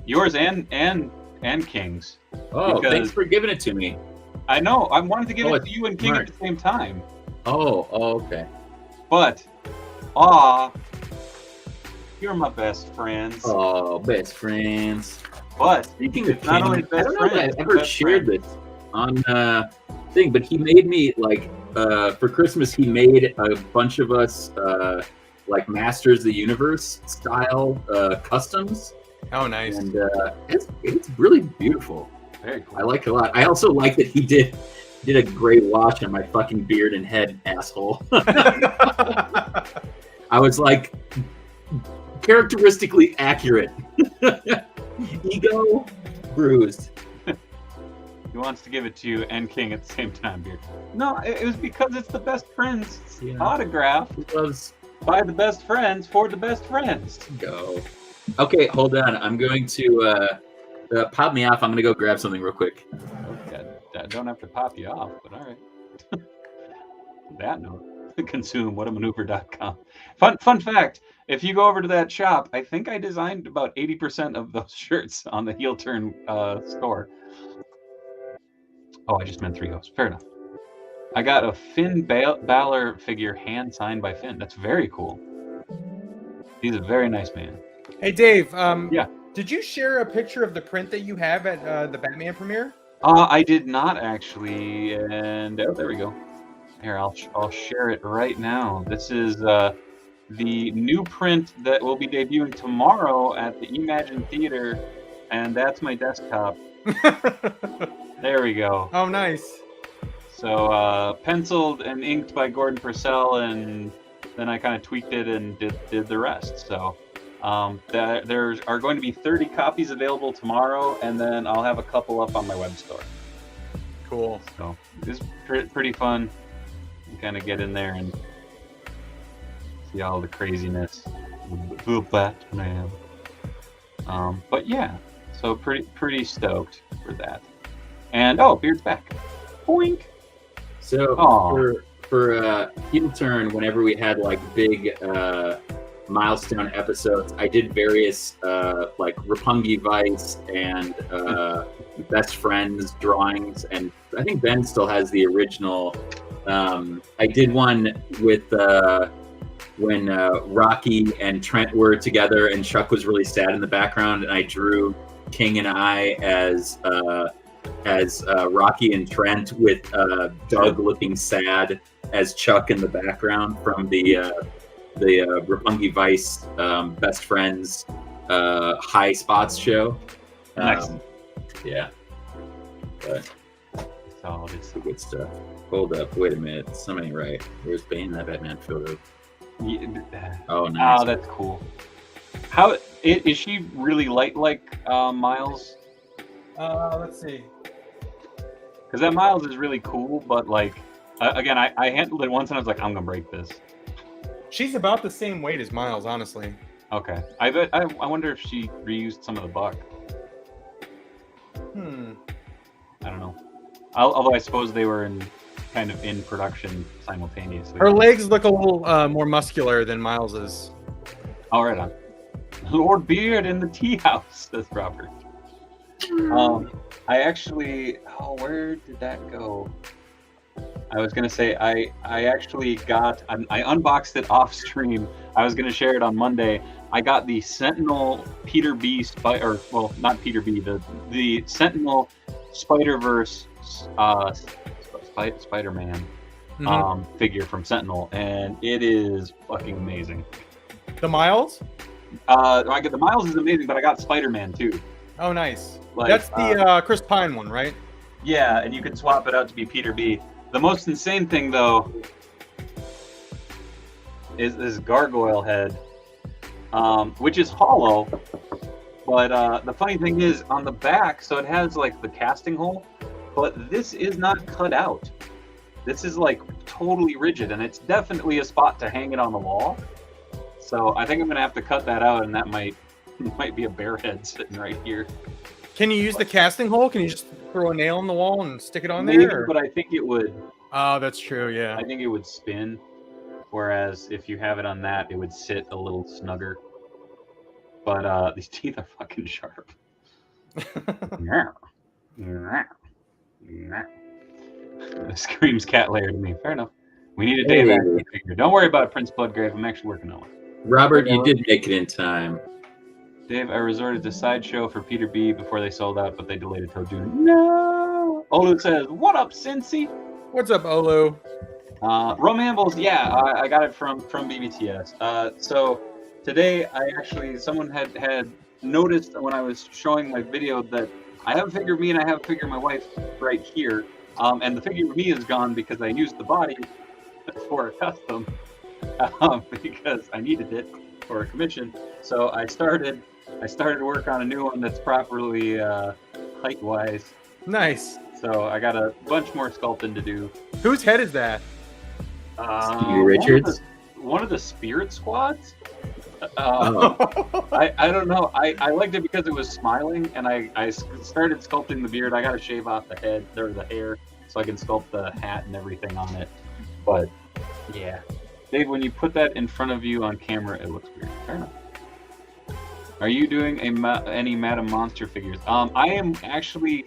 Yours and King's. Oh, thanks for giving it to me. I know. I wanted to give it to you and King at the same time. Oh, okay. But, you're my best friends. Oh, best friends. But speaking of not King, only best I don't know friends, if I ever shared this on thing, but he made me like for Christmas. He made a bunch of us like Masters of the Universe style customs. Oh, nice. And it's really beautiful. Very cool. I like it a lot. I also like that he did a great wash on my fucking beard and head, asshole. I was like characteristically accurate. Ego bruised. He wants to give it to you and King at the same time, Beard. No, it was because it's the best friends autograph. He loves by the best friends for the best friends. Go. Okay, hold on. I'm going to pop me off. I'm going to go grab something real quick. Okay, I don't have to pop you off, but all right. That note, consume whatamaneuver.com. Fun fact, if you go over to that shop, I think I designed about 80% of those shirts on the heel turn store. Oh, I just meant 3 hosts. Fair enough. I got a Finn Balor figure hand signed by Finn. That's very cool. He's a very nice man. Hey, Dave. Yeah. Did you share a picture of the print that you have at the Batman premiere? I did not actually, and there we go. Here, I'll share it right now. This is the new print that will be debuting tomorrow at the Imagine Theater, and that's my desktop. There we go. Oh, nice. So penciled and inked by Gordon Purcell, and then I kind of tweaked it and did the rest. So there are going to be 30 copies available tomorrow, and then I'll have a couple up on my web store. Cool. So it's pretty fun. You kind of get in there and see all the craziness. The Batman. But yeah, so pretty stoked for that. And Beard's back. Boink. So for heel turn, whenever we had like big milestone episodes, I did various like Roppongi Vice and Best Friends drawings, and I think Ben still has the original. I did one with when Rocky and Trent were together and Chuck was really sad in the background, and I drew King and I as Rocky and Trent with Doug looking sad as Chuck in the background from the Roppongi Vice Best Friends High Spots show. Nice. Yeah. But solid. It's the good stuff. Hold up. Wait a minute. Somebody right. Where's Bane, that Batman photo? Yeah. Oh, nice. Oh, that's cool. How is she really light like Miles? Let's see. Because that Miles is really cool, but like again, I handled it once and I was like, I'm gonna break this. She's about the same weight as Miles, honestly. Okay. I wonder if she reused some of the buck. I don't know. Although I suppose they were kind of in production simultaneously. Her legs look a little more muscular than Miles's. Oh, right on. Lord Beard in the tea house, says Robert. I actually, where did that go? I was gonna say I actually got, I unboxed it off stream. I was gonna share it on Monday. I got the Sentinel Peter B. Not Peter B. The Sentinel Spider-Verse Spider-Man figure from Sentinel, and it is fucking amazing. The Miles? I get the Miles is amazing, but I got Spider-Man too. Oh, nice. Like, that's the Chris Pine one, right? Yeah, and you can swap it out to be Peter B. The most insane thing, though, is this gargoyle head, which is hollow. But the funny thing is, on the back, so it has like the casting hole, but this is not cut out. This is like totally rigid, and it's definitely a spot to hang it on the wall. So I think I'm gonna have to cut that out, and that might be a bear head sitting right here. Can you use the casting hole? Can you just throw a nail in the wall and stick it on Maybe, there? but I think it would. Oh, that's true. Yeah. I think it would spin, whereas if you have it on that, it would sit a little snugger. But these teeth are fucking sharp. Screams cat layer to me. Fair enough. We need a Dave action figure. Don't worry about it, Prince Bloodgrave. I'm actually working on one. Robert, you did make it in time. Dave, I resorted to Sideshow for Peter B before they sold out, but they delayed it till June. No! Olu says, what up, Cincy? What's up, Olu? Romambles, yeah, I got it from BBTS. So today, someone had noticed when I was showing my video that I have a figure of me and I have a figure of my wife right here. And the figure of me is gone because I used the body for a custom because I needed it for a commission. So I started work on a new one that's properly height-wise. Nice. So I got a bunch more sculpting to do. Whose head is that? Stevie Richards? One of the Spirit Squads. I don't know. I liked it because it was smiling, and I started sculpting the beard. I got to shave off the head or the hair so I can sculpt the hat and everything on it. But yeah, Dave, when you put that in front of you on camera, it looks weird. Fair enough. Are you doing any Madam Monster figures? I am actually.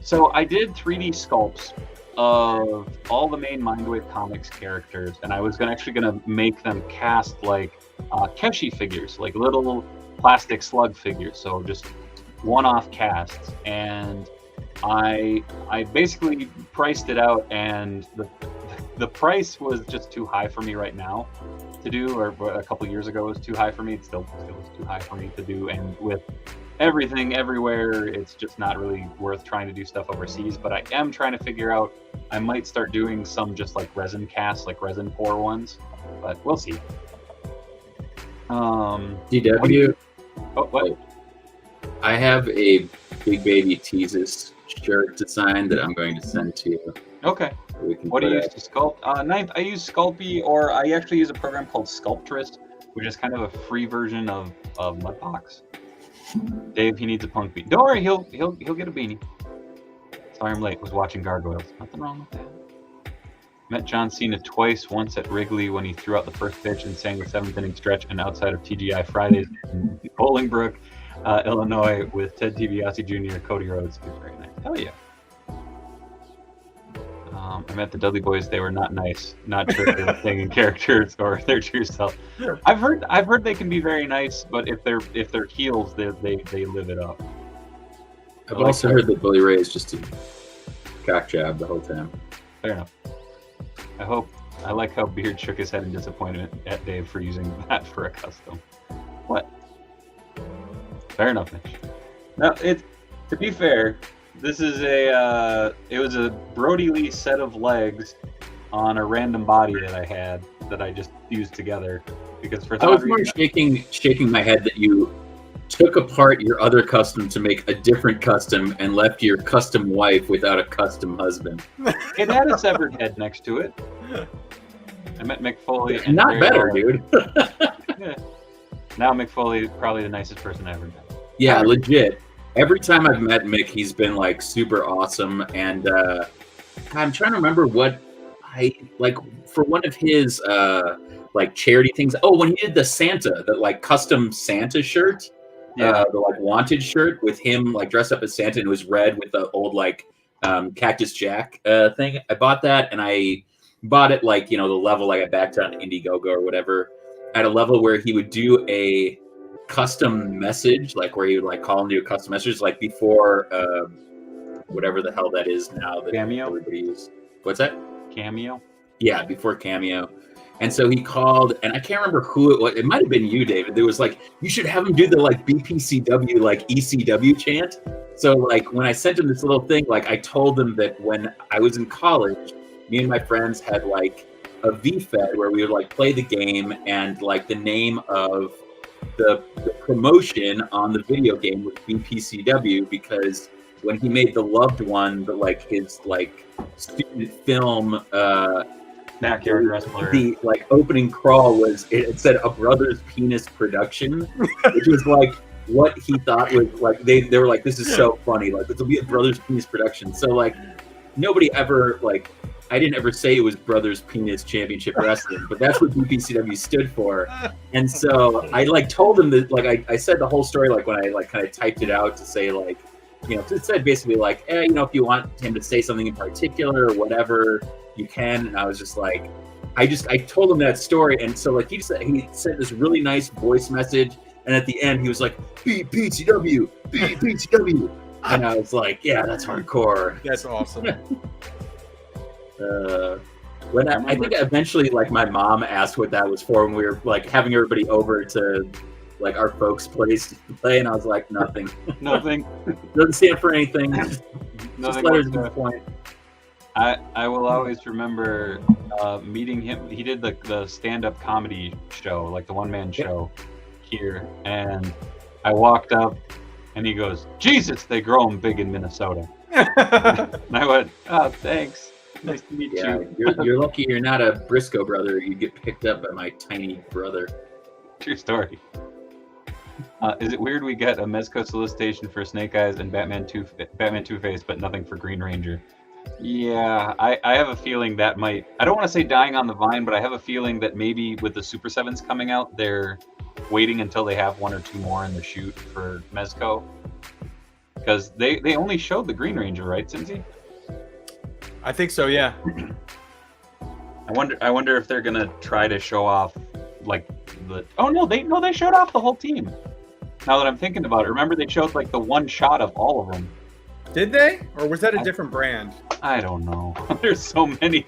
So I did 3D sculpts of all the main Mindwave Comics characters, and I was actually going to make them cast like Keshi figures, like little plastic slug figures, so just one-off casts. And I basically priced it out, and the price was just too high for me right now to do, or a couple years ago it was too high for me. It still is too high for me to do, and with everything everywhere, it's just not really worth trying to do stuff overseas. But I am trying to figure out, I might start doing some just like resin casts, like resin pour ones, but we'll see. DW. What? I have a Big Baby Teases shirt design that I'm going to send to you. Okay. What do you use to sculpt? Ninth, I use Sculpey, or I actually use a program called Sculptress, which is kind of a free version of Mudbox. Dave, he needs a punk beanie. Don't worry, he'll get a beanie. Sorry I'm late. Was watching Gargoyles. Nothing wrong with that. Met John Cena twice. Once at Wrigley when he threw out the first pitch and sang the 7th inning stretch, and outside of TGI Fridays in Bolingbrook, Illinois, with Ted DiBiase Jr. and Cody Rhodes. It was very nice. Hell yeah. I met the Dudley Boys. They were not nice. Not sure if they were singing characters or their true self. I've heard they can be very nice, but if they're heels, they live it up. I've also heard that Billy Ray is just a cock job the whole time. Fair enough. I like how Beard shook his head in disappointment at Dave for using that for a custom. What? Fair enough, Mitch. No, to be fair, this is it was a Brody Lee set of legs on a random body that I had that I just fused together because for I was more shaking my head that you took apart your other custom to make a different custom and left your custom wife without a custom husband. It had a severed head next to it. I met Mick Foley. Not better, dude. Yeah. Now Mick Foley is probably the nicest person I ever met. Yeah, legit. Every time I've met Mick, he's been like super awesome, and I'm trying to remember what I like for one of his like charity things. Oh, when he did the Santa, the like custom Santa shirt, the like wanted shirt with him like dressed up as Santa and it was red with the old like Cactus Jack thing. I bought that and I bought it like, you know, the level like I backed on Indiegogo or whatever, at a level where he would do a custom message, like where he would like call and do a custom message, like before whatever the hell that is now that Cameo? everybody uses. What's that? Cameo? Yeah, before Cameo. And so he called, and I can't remember who it was. It might have been you, David. There was like, you should have him do the like BPCW, like ECW chant. So like when I sent him this little thing, like I told him that when I was in college, me and my friends had like a VFed where we would like play the game and like the name of the promotion on the video game was BPCW because when he made the Loved One, the like his like student film Backyard Wrestler. The like opening crawl was it said a brother's penis production, which was like what he thought was like they were like, this is so funny, like this will be a brother's penis production. So like nobody ever like I didn't ever say it was Brothers Penis Championship Wrestling, but that's what BPCW stood for. And so I like told him that like I said the whole story like when I like kind of typed it out to say like, you know, it said basically like, you know, if you want him to say something in particular or whatever, you can. And I was just like, I told him that story. And so like he sent this really nice voice message. And at the end he was like, BPCW, BPCW. And I was like, yeah, that's hardcore. That's awesome. When I think eventually like my mom asked what that was for when we were like having everybody over to like our folks' place to play, and I was like, nothing. Nothing. Doesn't stand for anything. Nothing. Just letters at this point. I will always remember meeting him. He did the stand-up comedy show, like the one-man show here, and I walked up and he goes, Jesus, they grow them big in Minnesota. And I went, oh, thanks. Nice to meet you. You're lucky you're not a Briscoe brother. You get picked up by my tiny brother. True story. Is it weird we get a Mezco solicitation for Snake Eyes and Batman Two-Face, but nothing for Green Ranger? Yeah, I have a feeling that might... I don't want to say dying on the vine, but I have a feeling that maybe with the Super 7s coming out, they're waiting until they have one or two more in the shoot for Mezco. Because they only showed the Green Ranger, right, Cincy? I think so, yeah. I wonder if they're gonna try to show off like the... Oh no, they showed off the whole team. Now that I'm thinking about it, remember they showed like the one shot of all of them. Did they? Or was that a different brand? I don't know. There's so many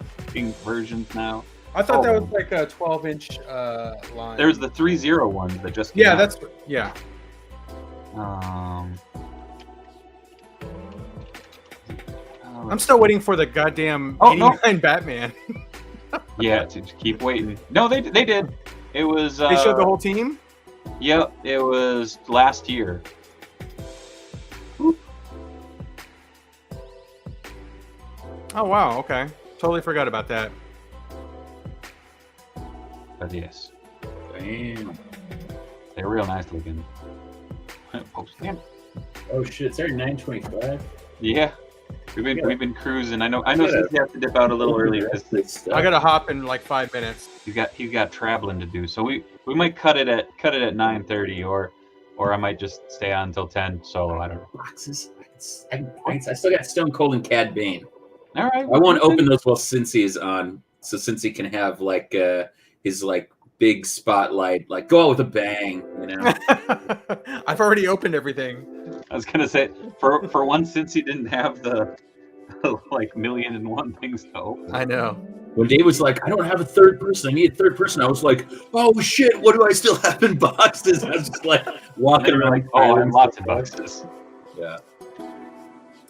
versions now. I thought that was like a 12-inch line. There's the 3-0 ones that just came out. Yeah. I'm still waiting for the goddamn 89 Batman. Yeah, to keep waiting. No, they did. It was. They showed the whole team? Yep, it was last year. Oh, wow, okay. Totally forgot about that. But yes. Damn. They're real nice looking. Oh shit, it's already 9:25. Yeah. We've been cruising. I know since you have to dip out a little earlier. I gotta hop in like 5 minutes. He's got traveling to do. So we might cut it at 9:30 or I might just stay on until 10 solo. I don't know. Boxes. I still got Stone Cold and Cad Bane. All right. I want to open those while Cincy is on, so Cincy can have like his like big spotlight, like go out with a bang, you know. I've already opened everything. I was gonna say for once, since he didn't have the like 1,000,001 things to open. I know. When Dave was like, I don't have a third person, I need a third person, I was like, oh shit, what do I still have in boxes? I was just like walking around like, oh, I have lots of boxes. Yeah.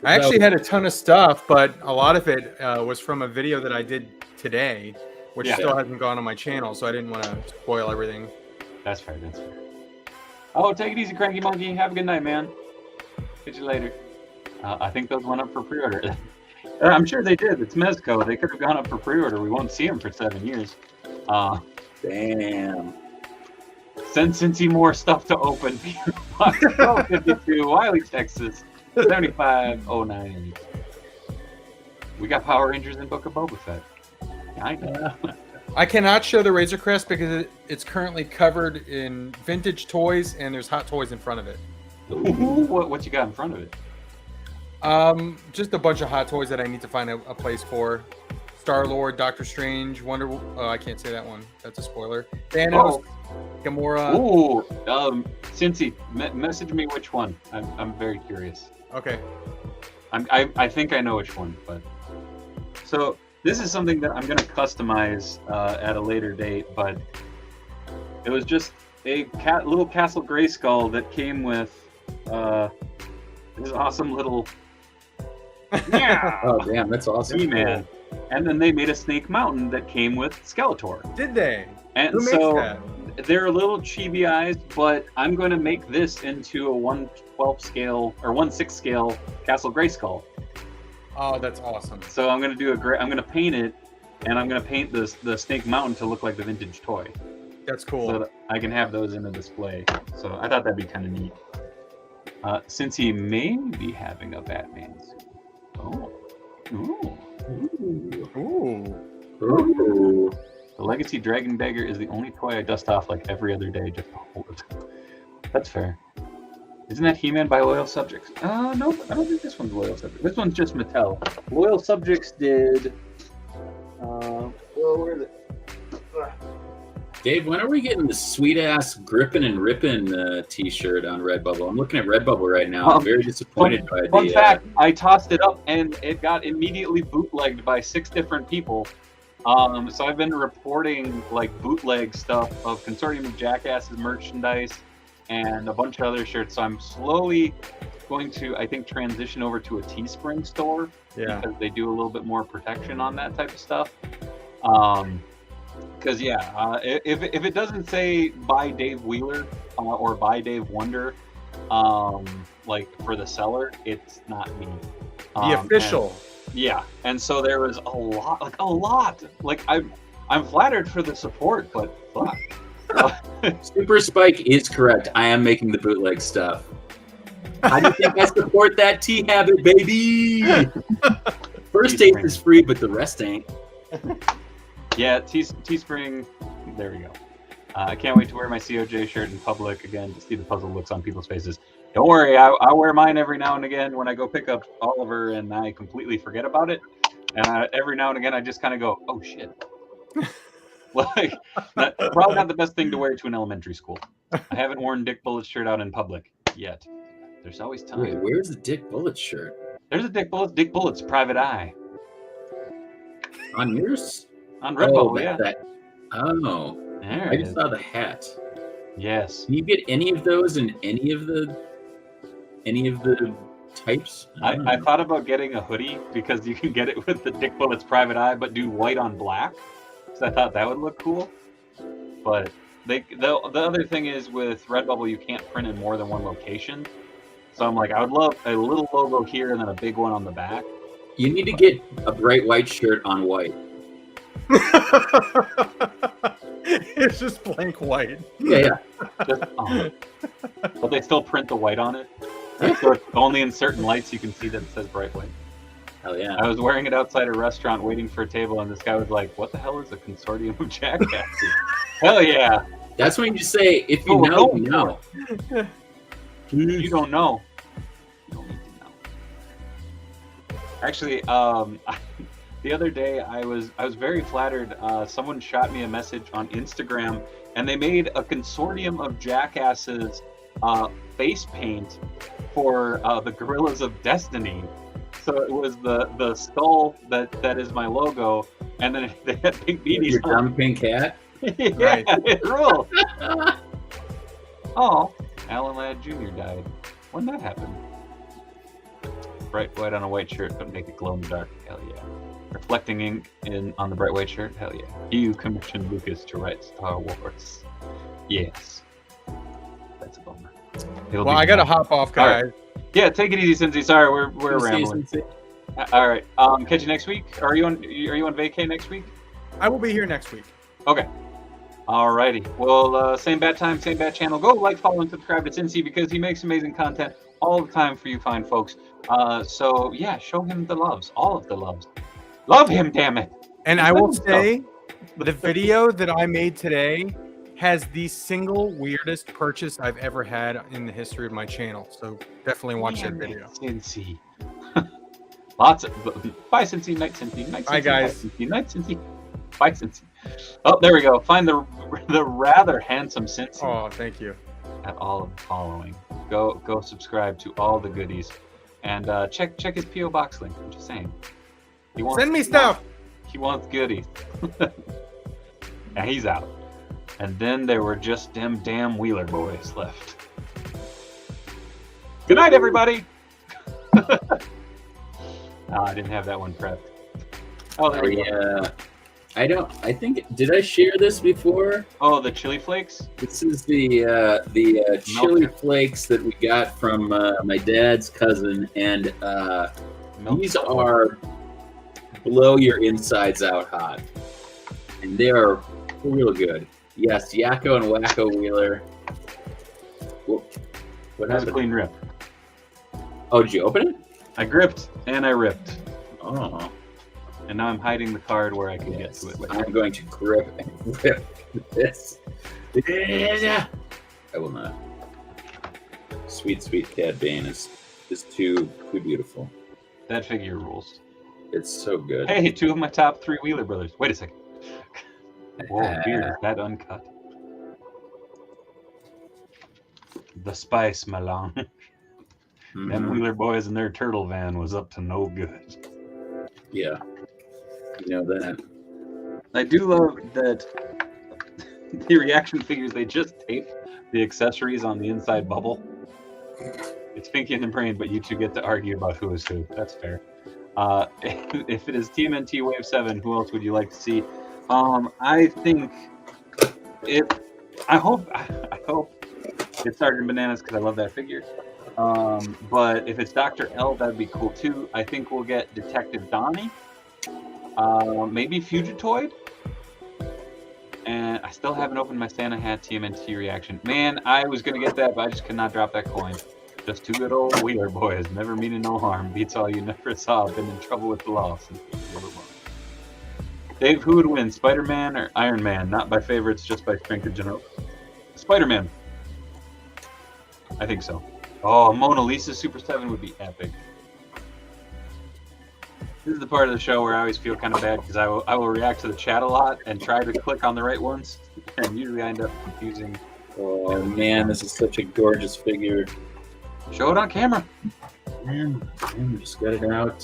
I actually had a ton of stuff, but a lot of it was from a video that I did today, which still hasn't gone on my channel, so I didn't want to spoil everything. That's fair. Oh, take it easy, Cranky Monkey. Have a good night, man. Catch you later. I think those went up for pre-order. I'm sure they did. It's Mezco. They could have gone up for pre-order. We won't see them for 7 years. Damn. Send Cincy more stuff to open. 52, Wiley, Texas. 7509. We got Power Rangers and Book of Boba Fett. I know. I cannot show the Razor Crest because it's currently covered in vintage toys and there's Hot Toys in front of it. What you got in front of it? Just a bunch of Hot Toys that I need to find a place for. Star-Lord, Doctor Strange, Wonder. Oh, I can't say that one. That's a spoiler. Thanos, Gamora. Ooh, Cincy, message me which one. I'm very curious. Okay. I think I know which one, but so this is something that I'm gonna customize at a later date. But it was just a little Castle Grayskull that came with this awesome little. Yeah. Oh damn, that's awesome. He-Man. And then they made a Snake Mountain that came with Skeletor. Did they? And Who so makes that? they're a little chibi-eyed, but I'm going to make this into a 1/12 scale or 1/6 scale Castle Grayskull. Oh, that's awesome. So I'm going to do I'm going to paint it, and I'm going to paint the Snake Mountain to look like the vintage toy. That's cool. So that I can have those in a display. So I thought that'd be kind of neat. Since he may be having a Batman suit. Oh. Ooh. Ooh. The Legacy Dragon Dagger is the only toy I dust off like every other day just to hold it. That's fair. Isn't that He-Man by Loyal Subjects? No, I don't think this one's Loyal Subjects. This one's just Mattel. Loyal Subjects did... where is it? Dave, when are we getting the sweet-ass Grippin and Rippin t-shirt on Redbubble? I'm looking at Redbubble right now. I'm very disappointed by Fun fact, I tossed it up and it got immediately bootlegged by 6 different people. So I've been reporting like bootleg stuff of Consortium of Jackasses merchandise and a bunch of other shirts. So I'm slowly going to, I think, transition over to a Teespring store because they do a little bit more protection on that type of stuff. Because if it doesn't say by Dave Wheeler or by Dave Wonder, like for the seller, it's not me. The official. And so there was a lot. Like I'm flattered for the support, but fuck. Super Spike is correct. I am making the bootleg stuff. How do you think I support that T-Habit, baby? First taste is free, but the rest ain't. Yeah, Teespring. There we go. I can't wait to wear my COJ shirt in public again to see the puzzled looks on people's faces. Don't worry, I wear mine every now and again when I go pick up Oliver, and I completely forget about it. And every now and again, I just kind of go, "Oh shit!" Like, probably not the best thing to wear to an elementary school. I haven't worn Dick Bullet's shirt out in public yet. There's always time. Wait, where's the Dick Bullet shirt? There's a Dick Bullet's Private Eye. On yours? On Redbubble, yeah. Oh, there I just saw the hat. Yes. Can you get any of those in any of the types? I thought about getting a hoodie because you can get it with the Dick Bullet's Private Eye, but do white on black. Because I thought that would look cool. But the other thing is with Redbubble, you can't print in more than one location. So I'm like, I would love a little logo here and then a big one on the back. You need to get a bright white shirt on white. It's just blank white. Yeah. But they still print the white on it. So it's only in certain lights you can see that it says bright white. Hell yeah. I was wearing it outside a restaurant waiting for a table, and this guy was like, "What the hell is a consortium of jackasses?" Hell yeah. That's when you just say, if you know, you know. You don't know. You don't need to know. Actually, the other day I was very flattered. Someone shot me a message on Instagram, and they made a consortium of jackasses face paint for the Gorillas of Destiny. So it was the skull that is my logo, and then they had pink beanies. Your dumb pink hat. Yeah, it ruled. Oh, Alan Ladd Jr. died. When that happened? Bright white on a white shirt, but make it glow in the dark. Hell yeah. Reflecting ink on the bright white shirt. Hell yeah. You commissioned Lucas to write Star Wars. Yes. That's a bummer. Well, I gotta hop off, guys. Right. Yeah, take it easy, Cincy. Sorry, we're rambling. All right. Catch you next week. Are you on vacay next week? I will be here next week. Okay. Alrighty. Well, same bad time, same bad channel. Go like, follow, and subscribe to Cincy because he makes amazing content all the time for you fine folks. So yeah, show him the loves, all of the loves. Love him, damn it. And I will say, The video that I made today has the single weirdest purchase I've ever had in the history of my channel. So definitely watch that video. Cincy. Lots of bye Cincy, night Cincy, night Cincy, Hi, guys. night Cincy, bye Cincy. Oh, there we go. Find the rather handsome Cincy. Oh, thank you. At all of the following. Go subscribe to all the goodies, and check his PO box link. I'm just saying. Send me stuff. He wants goodies. And he's out. And then there were just them damn Wheeler boys left. Good night, everybody. I didn't have that one prepped. Oh, there we go. I think, did I share this before? Oh, the chili flakes? This is the chili flakes that we got from my dad's cousin, and these are blow your insides out hot. And they are real good. Yes, Yakko and Wacko Wheeler. What That was a happened? clean rip. Oh, did you open it? I gripped and I ripped. Oh. And now I'm hiding the card where I can get to it later. I'm going to grip and rip this. I will not. Sweet, sweet Cad Bane is too beautiful. That figure rules. It's so good. Hey, 2 of my top 3 Wheeler brothers. Wait a second. Whoa, weird. That uncut. The spice, Milan. Them Wheeler boys and their turtle van was up to no good. Yeah. You know that. I do love that the reaction figures, they just tape the accessories on the inside bubble. It's Pinky and the Brain, but you two get to argue about who is who. That's fair. If it is TMNT Wave 7, who else would you like to see? I think I hope it's Sergeant Bananas because I love that figure. But if it's Dr. L, that'd be cool too. I think we'll get Detective Donnie. Maybe Fugitoid. And I still haven't opened my Santa Hat TMNT reaction. Man, I was gonna get that, but I just could not drop that coin. Just 2 good old Wheeler boys, never meaning no harm. Beats all you never saw. Been in trouble with the law since Dave, who would win, Spider-Man or Iron Man? Not by favorites, just by strength of general. Spider-Man. I think so. Oh, Mona Lisa Super 7 would be epic. This is the part of the show where I always feel kind of bad because I will react to the chat a lot and try to click on the right ones, and usually I end up confusing. Oh man, this is such a gorgeous figure. Show it on camera. Man, just got it out.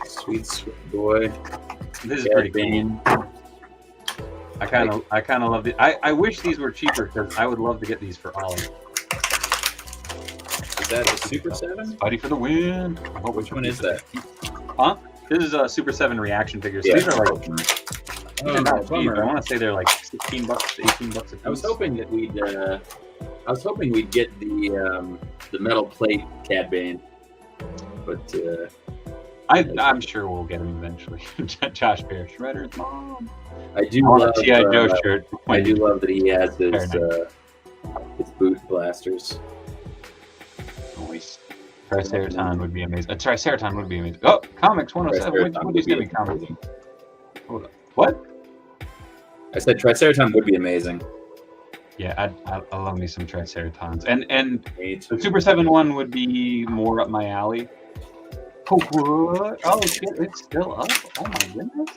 Sweet, sweet boy. This is pretty cool. I kind of love it. I wish these were cheaper because I would love to get these for Ollie. Is that a Super 7? Spidey for the win. Oh, which one is that? Huh? This is a Super 7 reaction figures. Yeah. These are like, these are not cheap. bummer. I want to say they're like $16 to $18 a piece. I was hoping that we'd get the metal plate Cad Bane, but I'm sure we'll get them eventually. Josh Bear, Shredder's mom. I do want love a G.I. Joe shirt. I do love that he has his boot blasters. Nice. Triceratops would be amazing. Triceratops would be amazing. Oh, Comics 107. What is going to be Comics? Hold on. What? I said Triceratops would be amazing. Yeah, I love me some Triceratops. And the Super 7 one would be more up my alley. Oh, what? Oh, shit, it's still up? Oh, my goodness.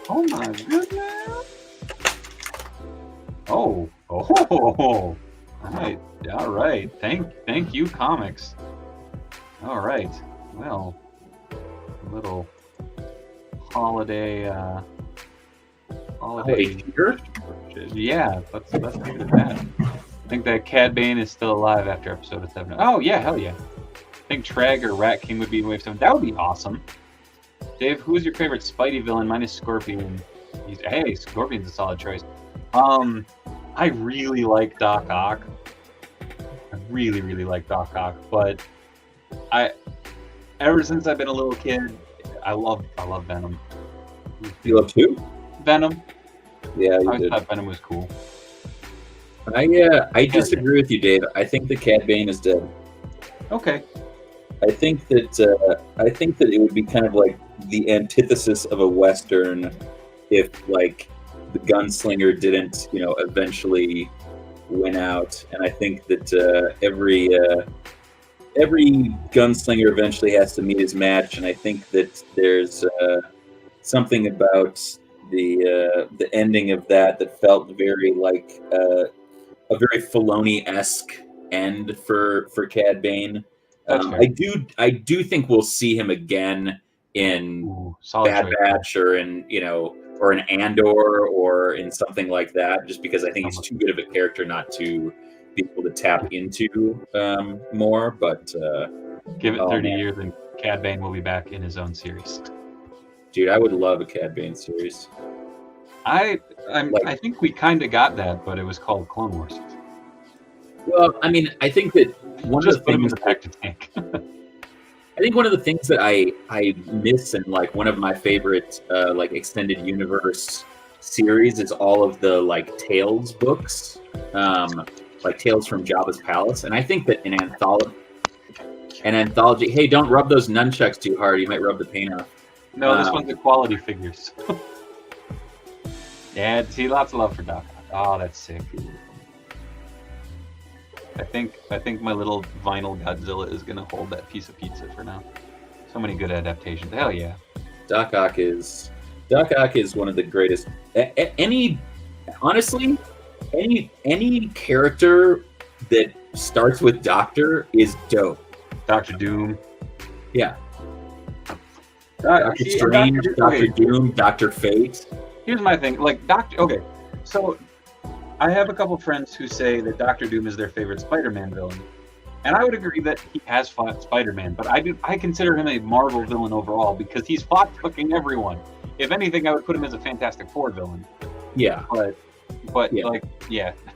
Oh, my goodness. Oh. All right. Thank you, Comics. All right. Well, a little holiday. Yeah, let's leave it at that. I think that Cad Bane is still alive after episode 7. Oh yeah, hell yeah. I think Trag or Rat King would be in Wave 7. That would be awesome. Dave, who's your favorite Spidey villain? Mine is Scorpion. Hey, Scorpion's a solid choice. I really like Doc Ock. I really like Doc Ock, but ever since I've been a little kid, I love Venom. You love who? Venom. Yeah, I always thought Venom was cool. I disagree with you, Dave. I think the Cad Bane is dead. Okay. I think that it would be kind of like the antithesis of a Western if like the gunslinger didn't, you know, eventually win out. And I think that every gunslinger eventually has to meet his match. And I think that there's something about the ending of that felt very like a very Filoni-esque end for Cad Bane. I do think we'll see him again in Bad Batch or in, you know, or in Andor or in something like that, just because I think he's too good of a character not to be able to tap into more. But give it 30 years and Cad Bane will be back in his own series. Dude, I would love a Cad Bane series. I think we kind of got that, but it was called Clone Wars. Well, I mean, I think that one of the things I think one of the things that I miss and like one of my favorite like extended universe series is all of the like Tales books, like Tales from Jabba's Palace, and I think that an anthology. Hey, don't rub those nunchucks too hard; you might rub the paint off. No, this one's the quality figures. Yeah, see, lots of love for Doc. Oh, that's sick. I think my little vinyl Godzilla is gonna hold that piece of pizza for now. So many good adaptations. Hell yeah. Doc Ock is one of the greatest. Honestly, any character that starts with Doctor is dope. Dr. Doom. Yeah. Doctor Strange, Doctor Doom, Doctor Fate. Here's my thing, like so I have a couple friends who say that Doctor Doom is their favorite Spider-Man villain, and I would agree that he has fought Spider-Man, but I consider him a Marvel villain overall because he's fought fucking everyone. If anything, I would put him as a Fantastic Four villain. Yeah, but yeah. Like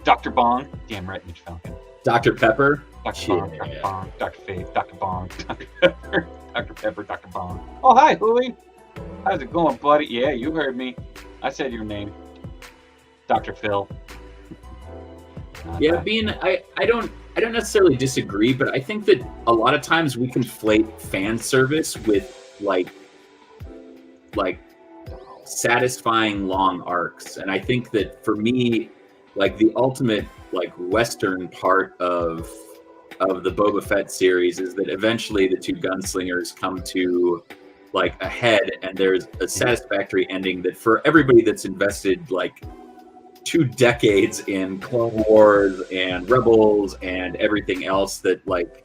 Dr. Bong, damn right, Mitch Falcon. Dr. Pepper, Dr. Bong, Dr. Bong, Dr. Faith, Dr. Bong, Dr. Pepper, Dr. Pepper, Dr. Bong. Oh hi, Hooli. How's it going, buddy? Yeah, you heard me. I said your name. Dr. Phil. Yeah, I don't necessarily disagree, but I think that a lot of times we conflate fan service with like satisfying long arcs. And I think that for me, like the ultimate like Western part of the Boba Fett series is that eventually the two gunslingers come to like a head and there's a satisfactory ending that for everybody that's invested like 2 decades in Clone Wars and Rebels and everything else that like,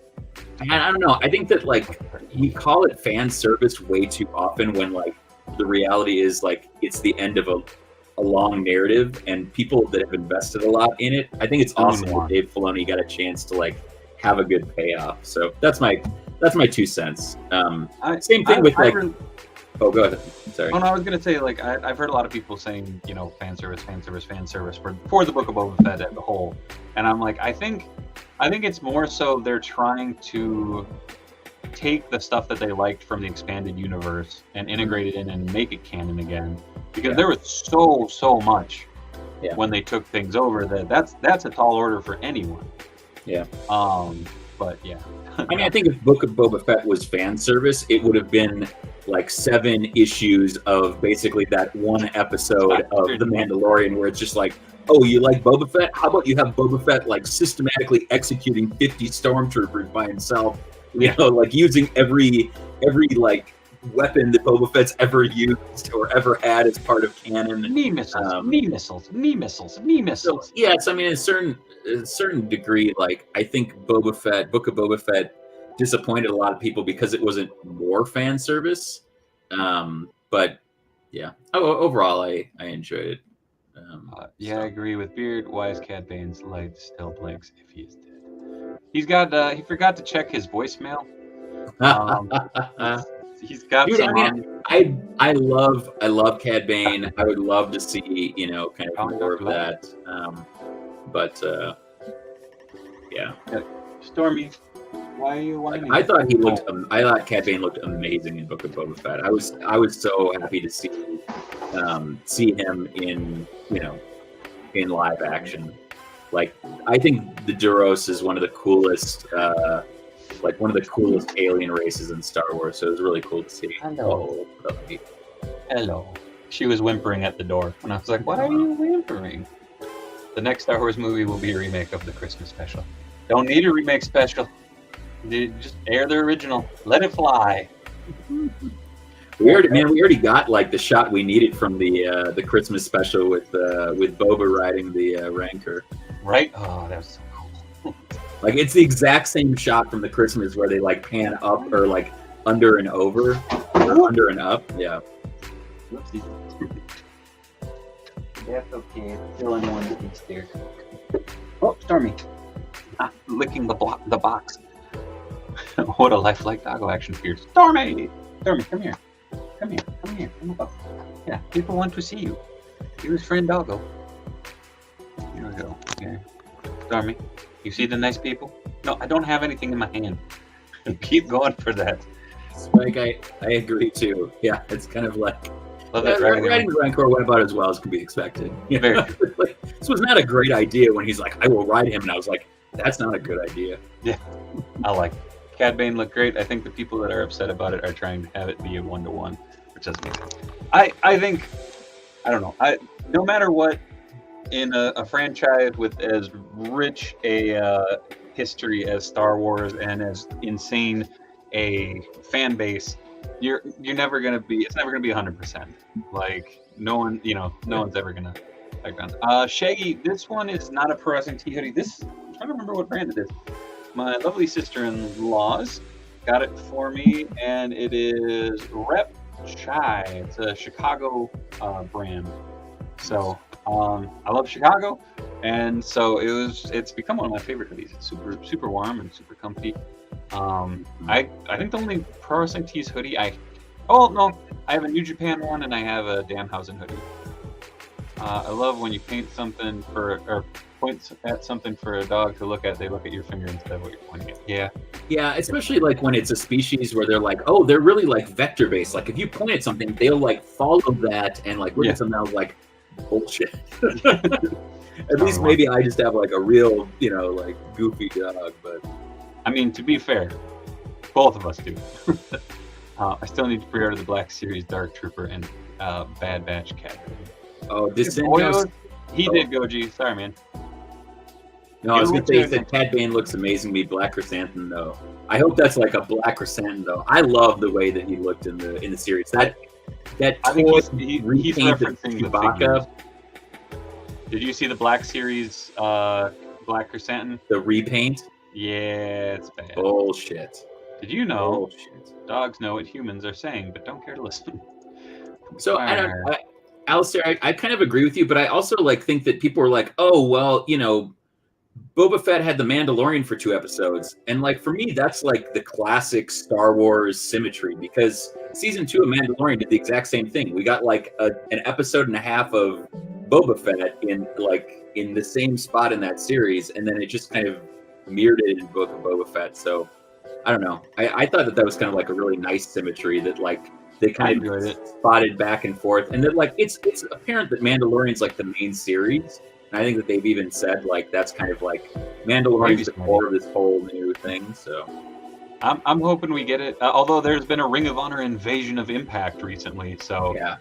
I don't know. I think that like we call it fan service way too often when like the reality is like it's the end of a long narrative and people that have invested a lot in it. I think it's awesome that Dave Filoni got a chance to like have a good payoff. So that's my 2 cents. Same thing with like. Oh, go ahead. Sorry. Oh, no, I was gonna say like I've heard a lot of people saying, you know, fan service for the Book of Boba Fett as a whole, and I'm like, I think it's more so they're trying to take the stuff that they liked from the expanded universe and integrate it in and make it canon again, because there was so much when they took things over that's a tall order for anyone. Yeah. But yeah. I mean, I think if Book of Boba Fett was fan service, it would have been like 7 issues of basically that one episode of The Mandalorian where it's just like, oh, you like Boba Fett? How about you have Boba Fett like systematically executing 50 stormtroopers by himself, you know, like using every like weapon that Boba Fett's ever used or ever had as part of canon. Knee missiles. So, yes, I mean, a certain degree, like I think Book of Boba Fett disappointed a lot of people because it wasn't more fan service. But yeah, overall, I enjoyed it. I agree with Beard. Why is Cad Bane's light still blinks if he's dead? He's got. He forgot to check his voicemail. He's got. Dude, I mean, I love Cad Bane. I would love to see, you know, kind of more of that. But yeah. Stormy, why are you whining? I thought Cad Bane looked amazing in Book of Boba Fett. I was so happy to see him in, you know, in live action. Like, I think the Duros is one of the coolest alien races in Star Wars. So it was really cool to see. Hello. She was whimpering at the door, and I was like, "Why are you whimpering?" The next Star Wars movie will be a remake of the Christmas special. Don't need a remake special. Just air the original. Let it fly. We already got like the shot we needed from the Christmas special with Boba riding the Rancor. Right? Oh, that was so cool. Like it's the exact same shot from the Christmas where they like pan up or like under and over or under and up. Yeah. Whoopsie. That's okay. Still in one piece there. Oh, Stormy. Licking the box. What a lifelike doggo action figure. Stormy! Stormy, come here. Come here. Come up. Yeah, people want to see you. Here's friend doggo. Here we go. Okay. Stormy, you see the nice people? No, I don't have anything in my hand. Keep going for that. Spike, I agree too. Yeah, it's kind of like riding the Rancor went about as well as can be expected. Very like, this was not a great idea when he's like, I will ride him, and I was like, that's not a good idea. Yeah, I like it. Cad Bane looked great. I think the people that are upset about it are trying to have it be a 1-to-1, which doesn't make sense. I think, I don't know. No matter what, in a franchise with as rich a history as Star Wars and as insane a fan base, you're never gonna be. It's never gonna be 100%. Like no one's ever gonna. Shaggy, this one is not a pro wrestling tee hoodie. This, I'm trying to remember what brand it is. My lovely sister-in-laws got it for me, and it is Rep Chai. It's a Chicago brand. So I love Chicago, and so it's become one of my favorite hoodies. It's super warm and super comfy. I think the only pro wrestling tees hoodie I have a New Japan one, and I have a Danhausen hoodie. I love when you paint something point at something for a dog to look at. They look at your finger instead of what you're pointing at. Yeah, especially like when it's a species where they're like, oh, they're really like vector based. Like if you point at something, they'll like follow that and like look at something else like bullshit. At least maybe I just have like a real, like goofy dog. But I mean, to be fair, both of us do. I still need to pre-order the Black Series Dark Trooper and Bad Batch Cat. Oh, he did, Goji. Sorry, man. No, I was going to say that Cad Bane looks amazing to me. Black Chrysanthemum, though. I hope that's like a Black Chrysanthemum, though. I love the way that he looked in the series. That I think he's referencing Chewbacca. Did you see the Black Series Black Chrysanthemum? The repaint? Yeah, it's bad. Bullshit. Did you know dogs know what humans are saying, but don't care to listen? So, Alistair, I kind of agree with you, but I also think that people are like, oh, well, Boba Fett had the Mandalorian for 2 episodes. And for me, that's the classic Star Wars symmetry, because season 2 of Mandalorian did the exact same thing. We got an episode and a half of Boba Fett in the same spot in that series. And then it just kind of mirrored it in Book of Boba Fett. So I don't know. I thought that was kind of a really nice symmetry that they kind of spotted back and forth, and that it's apparent that Mandalorian's the main series, and I think that they've even said that's kind of Mandalorian's the core of this whole new thing. So I'm hoping we get it. Although there's been a Ring of Honor Invasion of Impact recently, so yeah,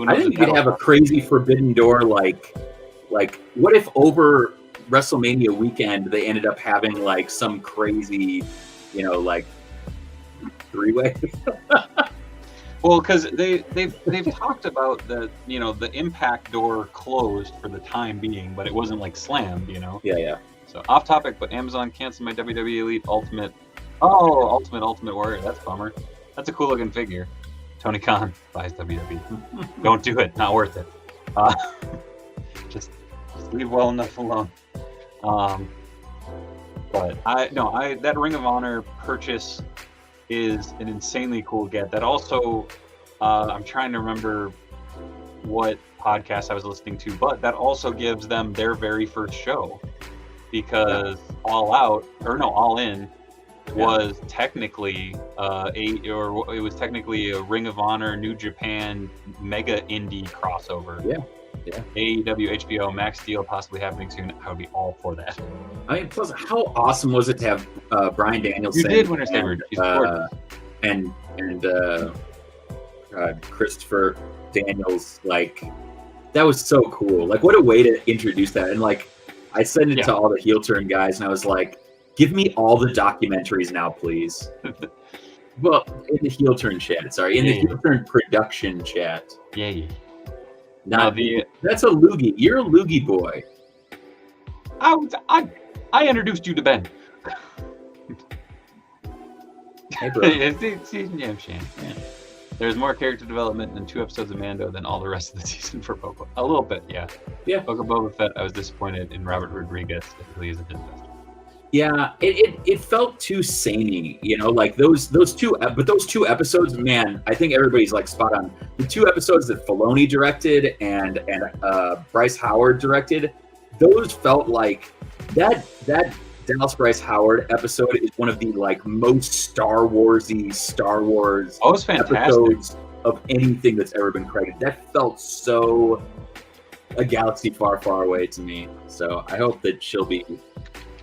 I think you could have a crazy Forbidden Door what if over WrestleMania weekend they ended up having some crazy, 3-way. Well, because they've talked about the Impact door closed for the time being, but it wasn't slammed, Yeah. So off topic, but Amazon canceled my WWE Elite Ultimate Warrior. That's a bummer. That's a cool looking figure. Tony Khan buys WWE. Don't do it. Not worth it. Just leave well enough alone. But that Ring of Honor purchase is an insanely cool get. That also, I'm trying to remember what podcast I was listening to, but that also gives them their very first show, because All In was technically it was technically a Ring of Honor New Japan Mega Indie crossover. Yeah. AEW HBO Max deal possibly happening soon. I would be all for that. I mean, plus, how awesome was it to have Bryan Danielson? You did Winter State and Christopher Daniels, like that was so cool. Like what a way to introduce that. And like I sent it to all the heel turn guys, and I was like, give me all the documentaries now, please. Well, in the heel turn chat, sorry, in the heel turn production chat. Yeah. Now that's a loogie. You're a loogie boy. I introduced you to Ben. Hey, bro. Yeah. There's more character development in 2 episodes of Mando than all the rest of the season for Boba. A little bit, yeah. Book of Boba Fett, I was disappointed in Robert Rodriguez that he isn't his best. Yeah, it felt too samey, you know, like those two episodes, man, I think everybody's like spot on. The 2 episodes that Filoni directed and Bryce Howard directed, those felt like that Dallas Bryce Howard episode is one of the like most Star Wars episodes of anything that's ever been credited. That felt so a galaxy far, far away to me. So I hope that she'll be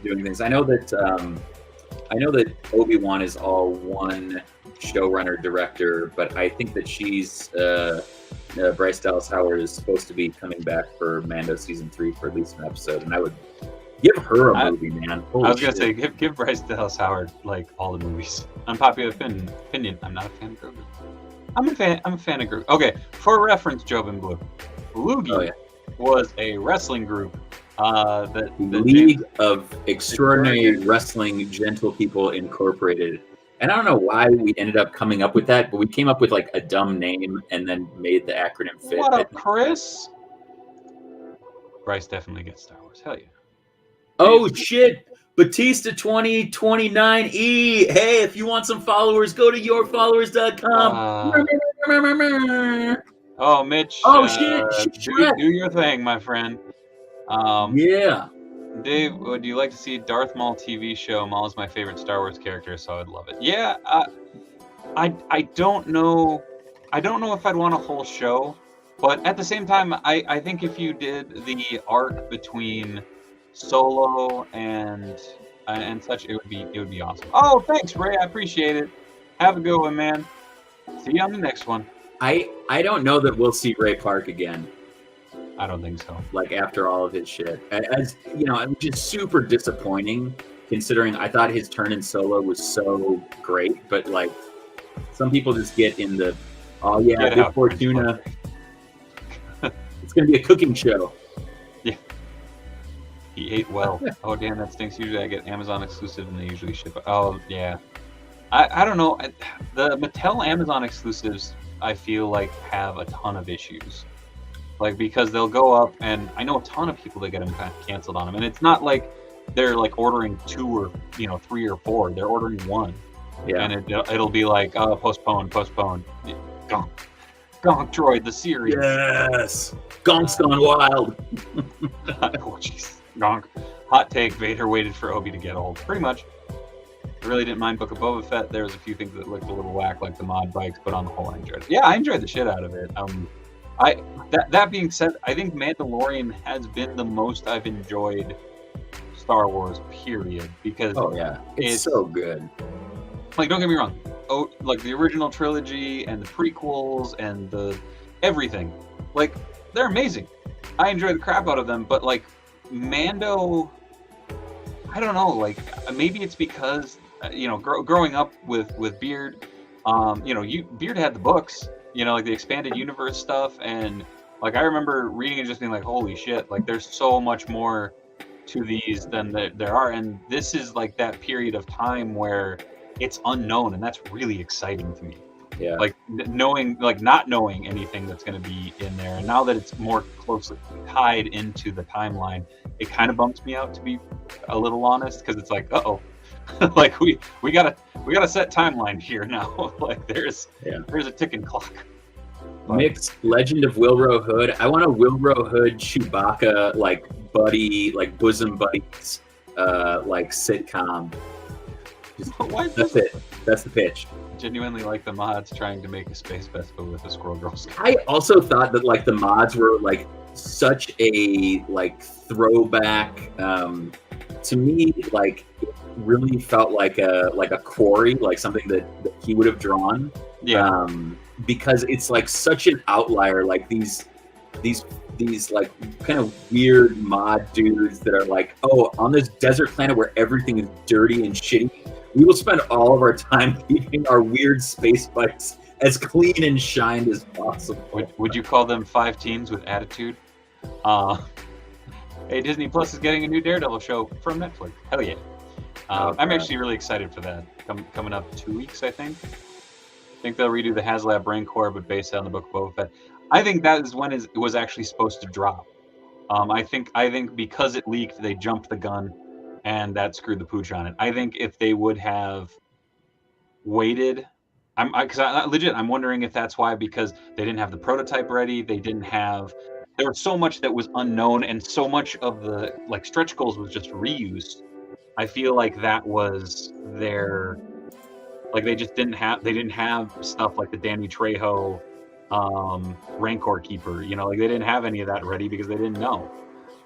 doing things. I know that Obi-Wan is all one showrunner director, but I think that she's Bryce Dallas Howard is supposed to be coming back for Mando season 3 for at least an episode, and I would give her a movie, man. Holy I was gonna say give Bryce Dallas Howard like all the movies. Unpopular opinion. I'm not a fan of Grogu. I'm a fan of Grogu. Okay, for reference, Jobin Blue, Loogie was a wrestling group. The League of Extraordinary Wrestling Gentle People Incorporated. And I don't know why we ended up coming up with that, but we came up with like a dumb name and then made the acronym fit. What up, Chris? Bryce definitely gets Star Wars. Hell yeah. Oh shit! Batista 2029E. Hey, if you want some followers, go to yourfollowers.com. Oh, Mitch. Oh shit! Do your thing, my friend. Yeah. Dave, would you like to see Darth Maul TV show? Maul is my favorite Star Wars character, so I'd love it. Yeah, I don't know. I don't know if I'd want a whole show, but at the same time, I think if you did the arc between Solo and such, it would be awesome. Oh, thanks, Ray. I appreciate it. Have a good one, man. See you on the next one. I don't know that we'll see Ray Park again. I don't think so. Like after all of his shit, as you know, it was just super disappointing. Considering I thought his turn in Solo was so great, but like some people just get in the Big Fortuna. It's gonna be a cooking show. Yeah. He ate well. Oh damn, that stinks. Usually I get Amazon exclusive and they usually ship it. Oh yeah. I don't know. The Mattel Amazon exclusives I feel like have a ton of issues. Like, because they'll go up, and I know a ton of people that get them canceled on them, and it's not like they're like ordering 2 or 3 or 4. They're ordering 1, and it'll be like postpone. Gonk Droid the series. Yes, Gonk's gone wild. Oh jeez, Gonk. Hot take: Vader waited for Obi to get old. Pretty much. I really didn't mind Book of Boba Fett. There was a few things that looked a little whack, like the mod bikes, but on the whole, I enjoyed it. Yeah, I enjoyed the shit out of it. That being said, I think Mandalorian has been the most I've enjoyed Star Wars, period. Because it's so good. Like, don't get me wrong. Oh, like the original trilogy and the prequels and the everything, like they're amazing. I enjoy the crap out of them, but like Mando, I don't know. Like maybe it's because growing up with Beard, Beard had the books. Like the expanded universe stuff, and like I remember reading and just being like, holy shit, like there's so much more to these than there are, and this is like that period of time where it's unknown, and that's really exciting to me. Yeah. Like not knowing anything that's going to be in there, and now that it's more closely tied into the timeline, it kind of bumps me out, to be a little honest, because it's like, like we gotta set timeline here now. Like there's a ticking clock. Mixed Legend of Wilro Hood. I want a Wilro Hood Chewbacca like buddy, like bosom buddies, like sitcom. That's it. That's the pitch. Genuinely like the mods trying to make a space festival with the Squirrel Girls. I also thought that like the mods were like such a like throwback. To me, like really felt like a quarry, like something that he would have drawn. Yeah. Because it's like such an outlier, like these like kind of weird mod dudes that are like, oh, on this desert planet where everything is dirty and shitty, we will spend all of our time keeping our weird space bikes as clean and shined as possible. Would you call them 5 teens with attitude? Hey, Disney Plus is getting a new Daredevil show from Netflix. Hell yeah. I'm actually really excited for that. Coming up 2 weeks, I think. I think they'll redo the HasLab Rancor, but based on the book of Boba Fett. I think that is when it was actually supposed to drop. I think because it leaked, they jumped the gun, and that screwed the pooch on it. I think if they would have waited, I'm wondering if that's why, because they didn't have the prototype ready. There was so much that was unknown, and so much of the like stretch goals was just reused. I feel like that was their. Like they didn't have stuff like the Danny Trejo Rancor Keeper, like they didn't have any of that ready because they didn't know.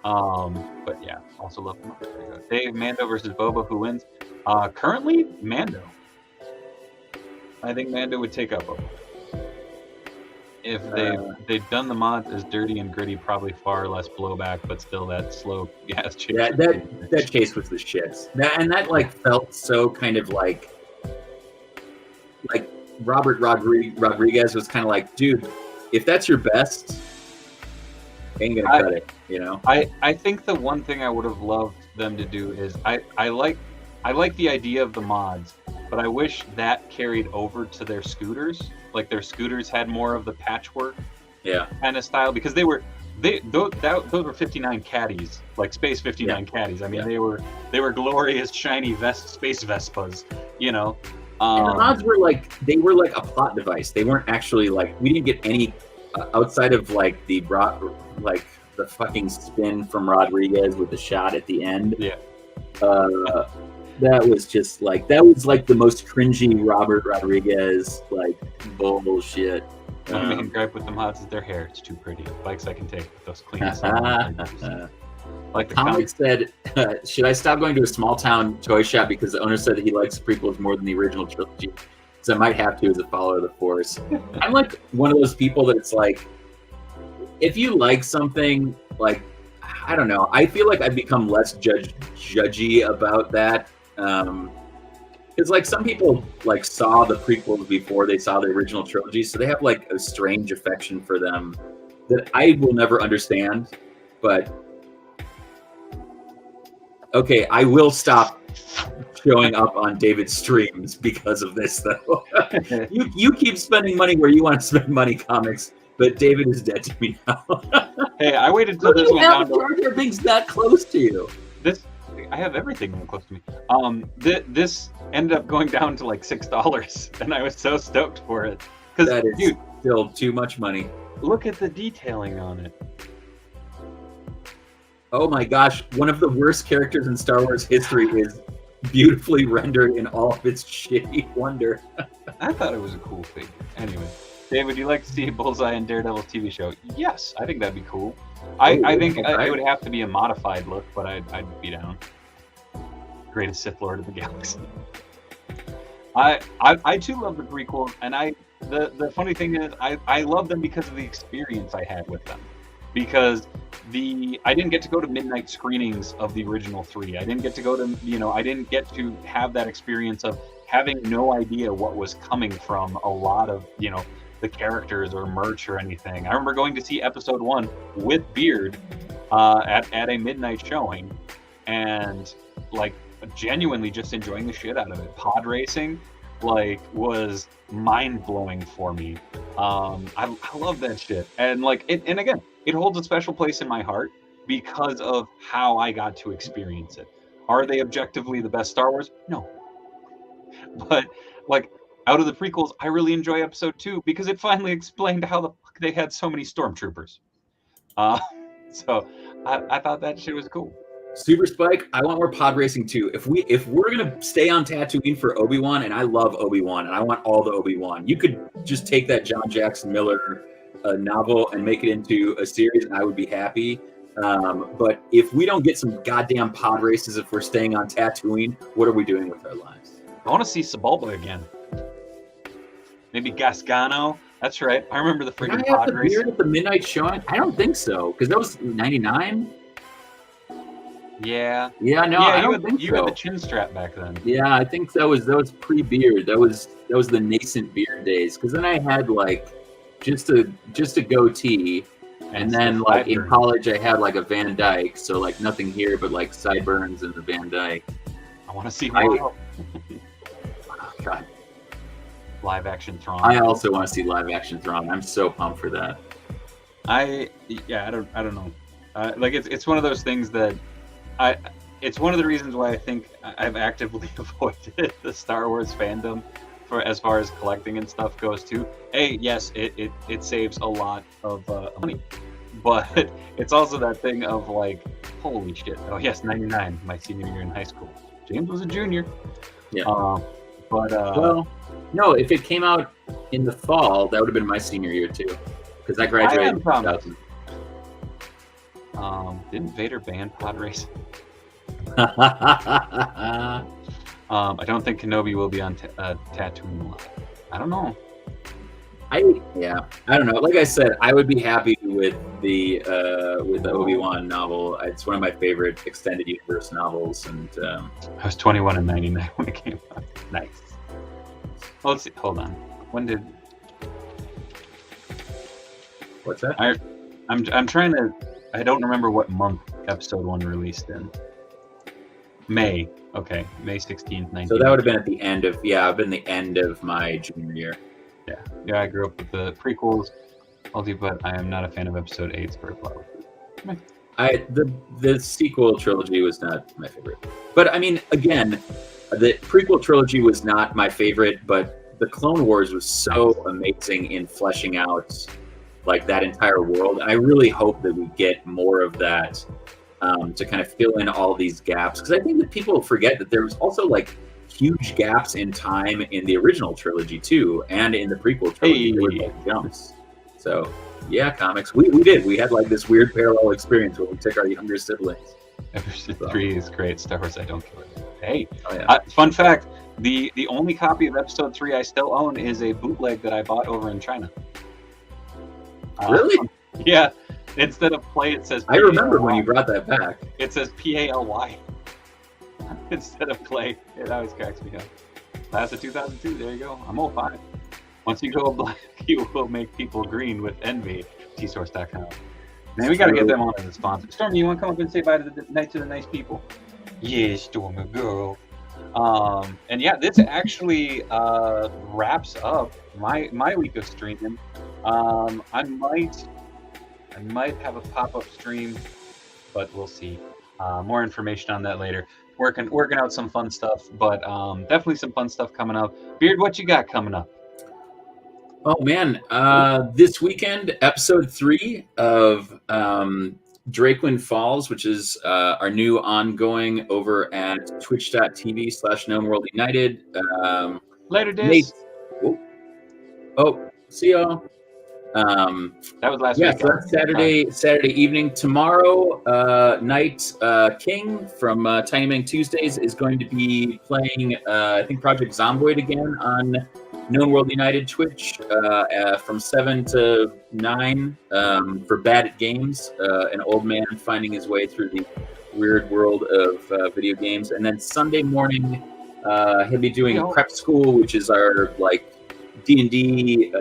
But yeah, also love them. Dave, Mando versus Boba, who wins? Currently, Mando. I think Mando would take up Boba. If they've done the mods as dirty and gritty, probably far less blowback, but still that slow gas chase. Yeah, that chase was the shits. That like felt so kind of like Robert Rodriguez was kind of like, dude, if that's your best, ain't gonna cut it, I think the one thing I would have loved them to do is I like the idea of the mods, but I wish that carried over to their scooters. Like their scooters had more of the patchwork kind of style, because those were 59 caddies, like Space 59 caddies. I mean, they were glorious shiny space Vespas, And the mods were like a plot device. They weren't actually like, we didn't get any outside of like the fucking spin from Rodriguez with the shot at the end. Yeah. That was just like the most cringy Robert Rodriguez like bullshit. My main gripe with the mods is their hair. It's too pretty. Bikes I can take with those clean. Like the comic said, should I stop going to a small town toy shop because the owner said that he likes prequels more than the original trilogy? So I might have to as a follower of the Force. I'm like one of those people that it's like, if you like something, like, I don't know, I feel like I've become less judgy about that. Because like some people like saw the prequels before they saw the original trilogy, so they have like a strange affection for them that I will never understand. But okay, I will stop showing up on David's streams because of this, though. you keep spending money where you want to spend money, comics, but David is dead to me now. Hey, I waited until this went down to... Jar Jar Binks that close to you? I have everything that close to me. This ended up going down to like $6, and I was so stoked for it. That is still too much money. Look at the detailing on it. Oh my gosh, one of the worst characters in Star Wars history is beautifully rendered in all of its shitty wonder. I thought it was a cool figure. Anyway, Dave, would you like to see Bullseye and Daredevil's TV show? Yes, I think that'd be cool. I think it would have to be a modified look, but I'd be down. Greatest Sith Lord of the Galaxy. I too love the prequels, and the funny thing is I love them because of the experience I had with them. Because I didn't get to go to midnight screenings of the original 3. I didn't get to go to, I didn't get to have that experience of having no idea what was coming from a lot of, the characters or merch or anything. I remember going to see episode 1 with Beard at a midnight showing, and like genuinely just enjoying the shit out of it. Pod racing was mind-blowing for me. I love that shit, and and again, it holds a special place in my heart because of how I got to experience it. Are they objectively the best Star Wars? No. But out of the prequels, I really enjoy episode 2 because it finally explained how the fuck they had so many stormtroopers. So I thought that shit was cool. Super Spike, I want more pod racing too. If we're gonna stay on Tatooine for Obi-Wan, and I love Obi-Wan, and I want all the Obi-Wan, you could just take that John Jackson Miller novel and make it into a series, and I would be happy. But if we don't get some goddamn pod races, if we're staying on Tatooine, what are we doing with our lives? I want to see Sebulba again. Maybe Gasgano. That's right. I remember the freaking pod race. At the midnight showing? I don't think so, because that was 99. Yeah. Yeah, no, I don't think you had the chin strap back then. Yeah, I think that was pre-beard. That was the nascent beard days. Because then I had like just a goatee, and then like in college I had like a Van Dyke. So like nothing here, but like sideburns and the Van Dyke. I want to see more. Oh, God. Live action Thrawn. I also want to see live action Thrawn. I'm so pumped for that. I don't know. Like it's one of those things that it's one of the reasons why I think I've actively avoided the Star Wars fandom for as far as collecting and stuff goes too. Yes, it saves a lot of money, but it's also that thing of like, holy shit! Oh yes, 99, my senior year in high school. James was a junior. Yeah. Well, no, if it came out in the fall, that would have been my senior year too, because I graduated in 2000. Didn't Vader ban pod racing? I don't think Kenobi will be on Tatooine. I don't know. I don't know. Like I said, I would be happy with the Obi-Wan novel. It's one of my favorite extended universe novels, and I was 21 in 99 when it came out. Nice. Well, let's see. Hold on. When did? What's that? I'm trying to. I don't remember what month episode 1 released in. May. Okay, May 16th, 19. So that would have been at the end of the end of my junior year. Yeah, I grew up with the prequels, but I am not a fan of episode 8's Bird Flower. The sequel trilogy was not my favorite. But I mean, again, the prequel trilogy was not my favorite, but the Clone Wars was so amazing in fleshing out like that entire world. I really hope that we get more of that to kind of fill in all these gaps, because I think that people forget that there was also like huge gaps in time in the original trilogy too, and in the prequel trilogy there were like jumps. So yeah, comics. We had like this weird parallel experience where we took our younger siblings. Episode 3 is great. Star Wars I don't care. Hey, oh, yeah. Fun fact: the only copy of Episode 3 I still own is a bootleg that I bought over in China. Really? Yeah. Instead of play, it says. I remember when you brought that back. It says PALY instead of play. It always cracks me up. Class of 2002. There you go. I'm 05. Once you go black, you will make people green with envy. tsource.com. Man, we gotta get them on as a sponsor. Stormy, you want to come up and say bye to the nice people? Yeah, Stormy girl. And yeah, this actually wraps up my week of streaming. I might have a pop-up stream, but we'll see. More information on that later. Working out some fun stuff, but definitely some fun stuff coming up. Beard, what you got coming up? Oh man, this weekend, episode 3 of Drakewind Falls, which is our new ongoing over at twitch.tv/KnownWorldUnited. Later, days. See y'all. That was last week. So Saturday evening. Tomorrow night, King from Tiny Mang Tuesdays is going to be playing, I think, Project Zomboid again on Known World United Twitch from 7 to 9 for Bad at Games, an old man finding his way through the weird world of video games. And then Sunday morning, he'll be doing Prep School, which is our like D&D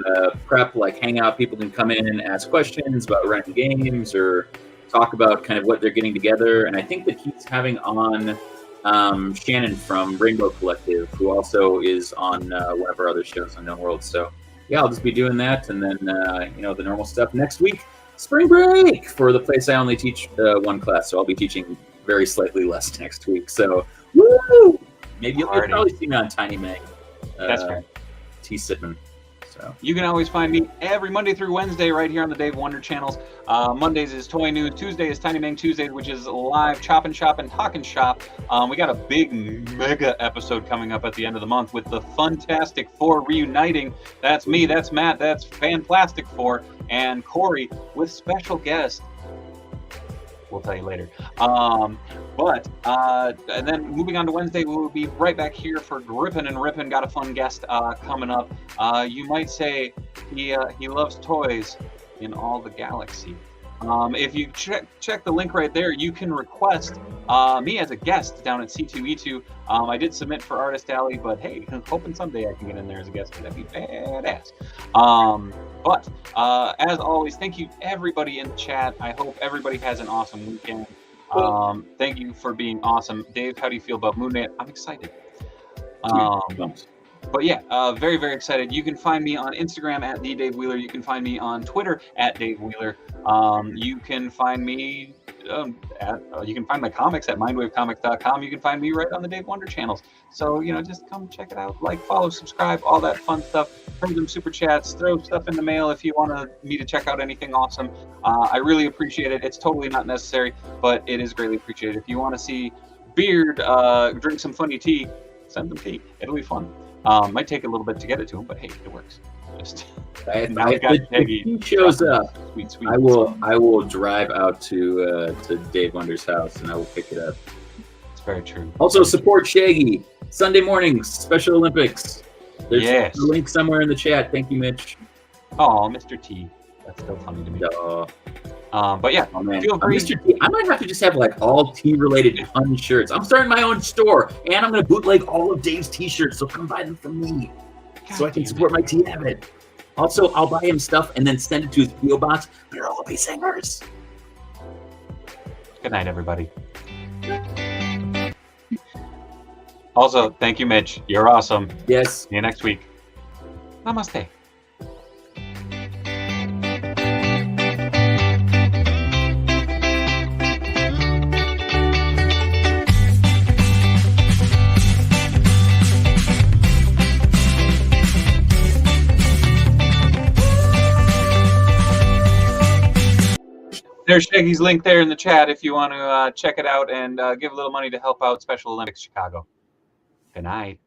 prep, like hangout. People can come in and ask questions about running games or talk about kind of what they're getting together. And I think that he's having on Shannon from Rainbow Collective, who also is on one of our other shows on Known World. So yeah, I'll just be doing that, and then the normal stuff next week. Spring break for the place I only teach one class, so I'll be teaching very slightly less next week. So woo! Maybe you'll probably see me on Tiny Mang. That's right. T. Sitman. So you can always find me every Monday through Wednesday right here on the Dave Wonder channels. Mondays is Toy News. Tuesday is Tiny Mang Tuesdays, which is live Choppin' Shop and Talkin' Shop. We got a big mega episode coming up at the end of the month with the Fantastic Four reuniting. That's me, that's Matt, that's Fanplastic Four, and Corey with special guest We'll tell you later. And then moving on to Wednesday, we will be right back here for Grippin and Rippin. Got a fun guest coming up. You might say he loves toys in all the galaxy. If you check the link right there, you can request me as a guest down at C2E2. I did submit for Artist Alley, but hey, hoping someday I can get in there as a guest. That'd be badass. But as always, thank you everybody in the chat. I hope everybody has an awesome weekend. Thank you for being awesome. Dave, how do you feel about Moonlit? I'm excited. But yeah, very, very excited. You can find me on Instagram at the Dave Wheeler. You can find me on Twitter at Dave Wheeler. You can find me you can find my comics at mindwavecomics.com. You can find me right on the Dave Wonder channels. So, just come check it out. Like, follow, subscribe, all that fun stuff. Send them super chats, throw stuff in the mail if you want me to check out anything awesome. I really appreciate it. It's totally not necessary, but it is greatly appreciated. If you want to see Beard drink some funny tea, send them tea. It'll be fun. Might take a little bit to get it to him, but hey, it works. Just if he shows up, sweet. I will drive out to Dave Wonder's house and I will pick it up. It's very true. Also, support Shaggy Sunday mornings, Special Olympics. There's a link somewhere in the chat. Thank you, Mitch. Oh, Mr. T. That's still funny to me. But yeah, feel free. Mr. T, I might have to just have like all tea-related fun shirts. I'm starting my own store, and I'm going to bootleg all of Dave's T-shirts, so come buy them from me, so I can support my tea habit. Also, I'll buy him stuff and then send it to his P.O. box. We're all be singers. Good night, everybody. Also, thank you, Mitch. You're awesome. Yes. See you next week. Namaste. There's Shaggy's link there in the chat if you want to check it out and give a little money to help out Special Olympics Chicago. Good night.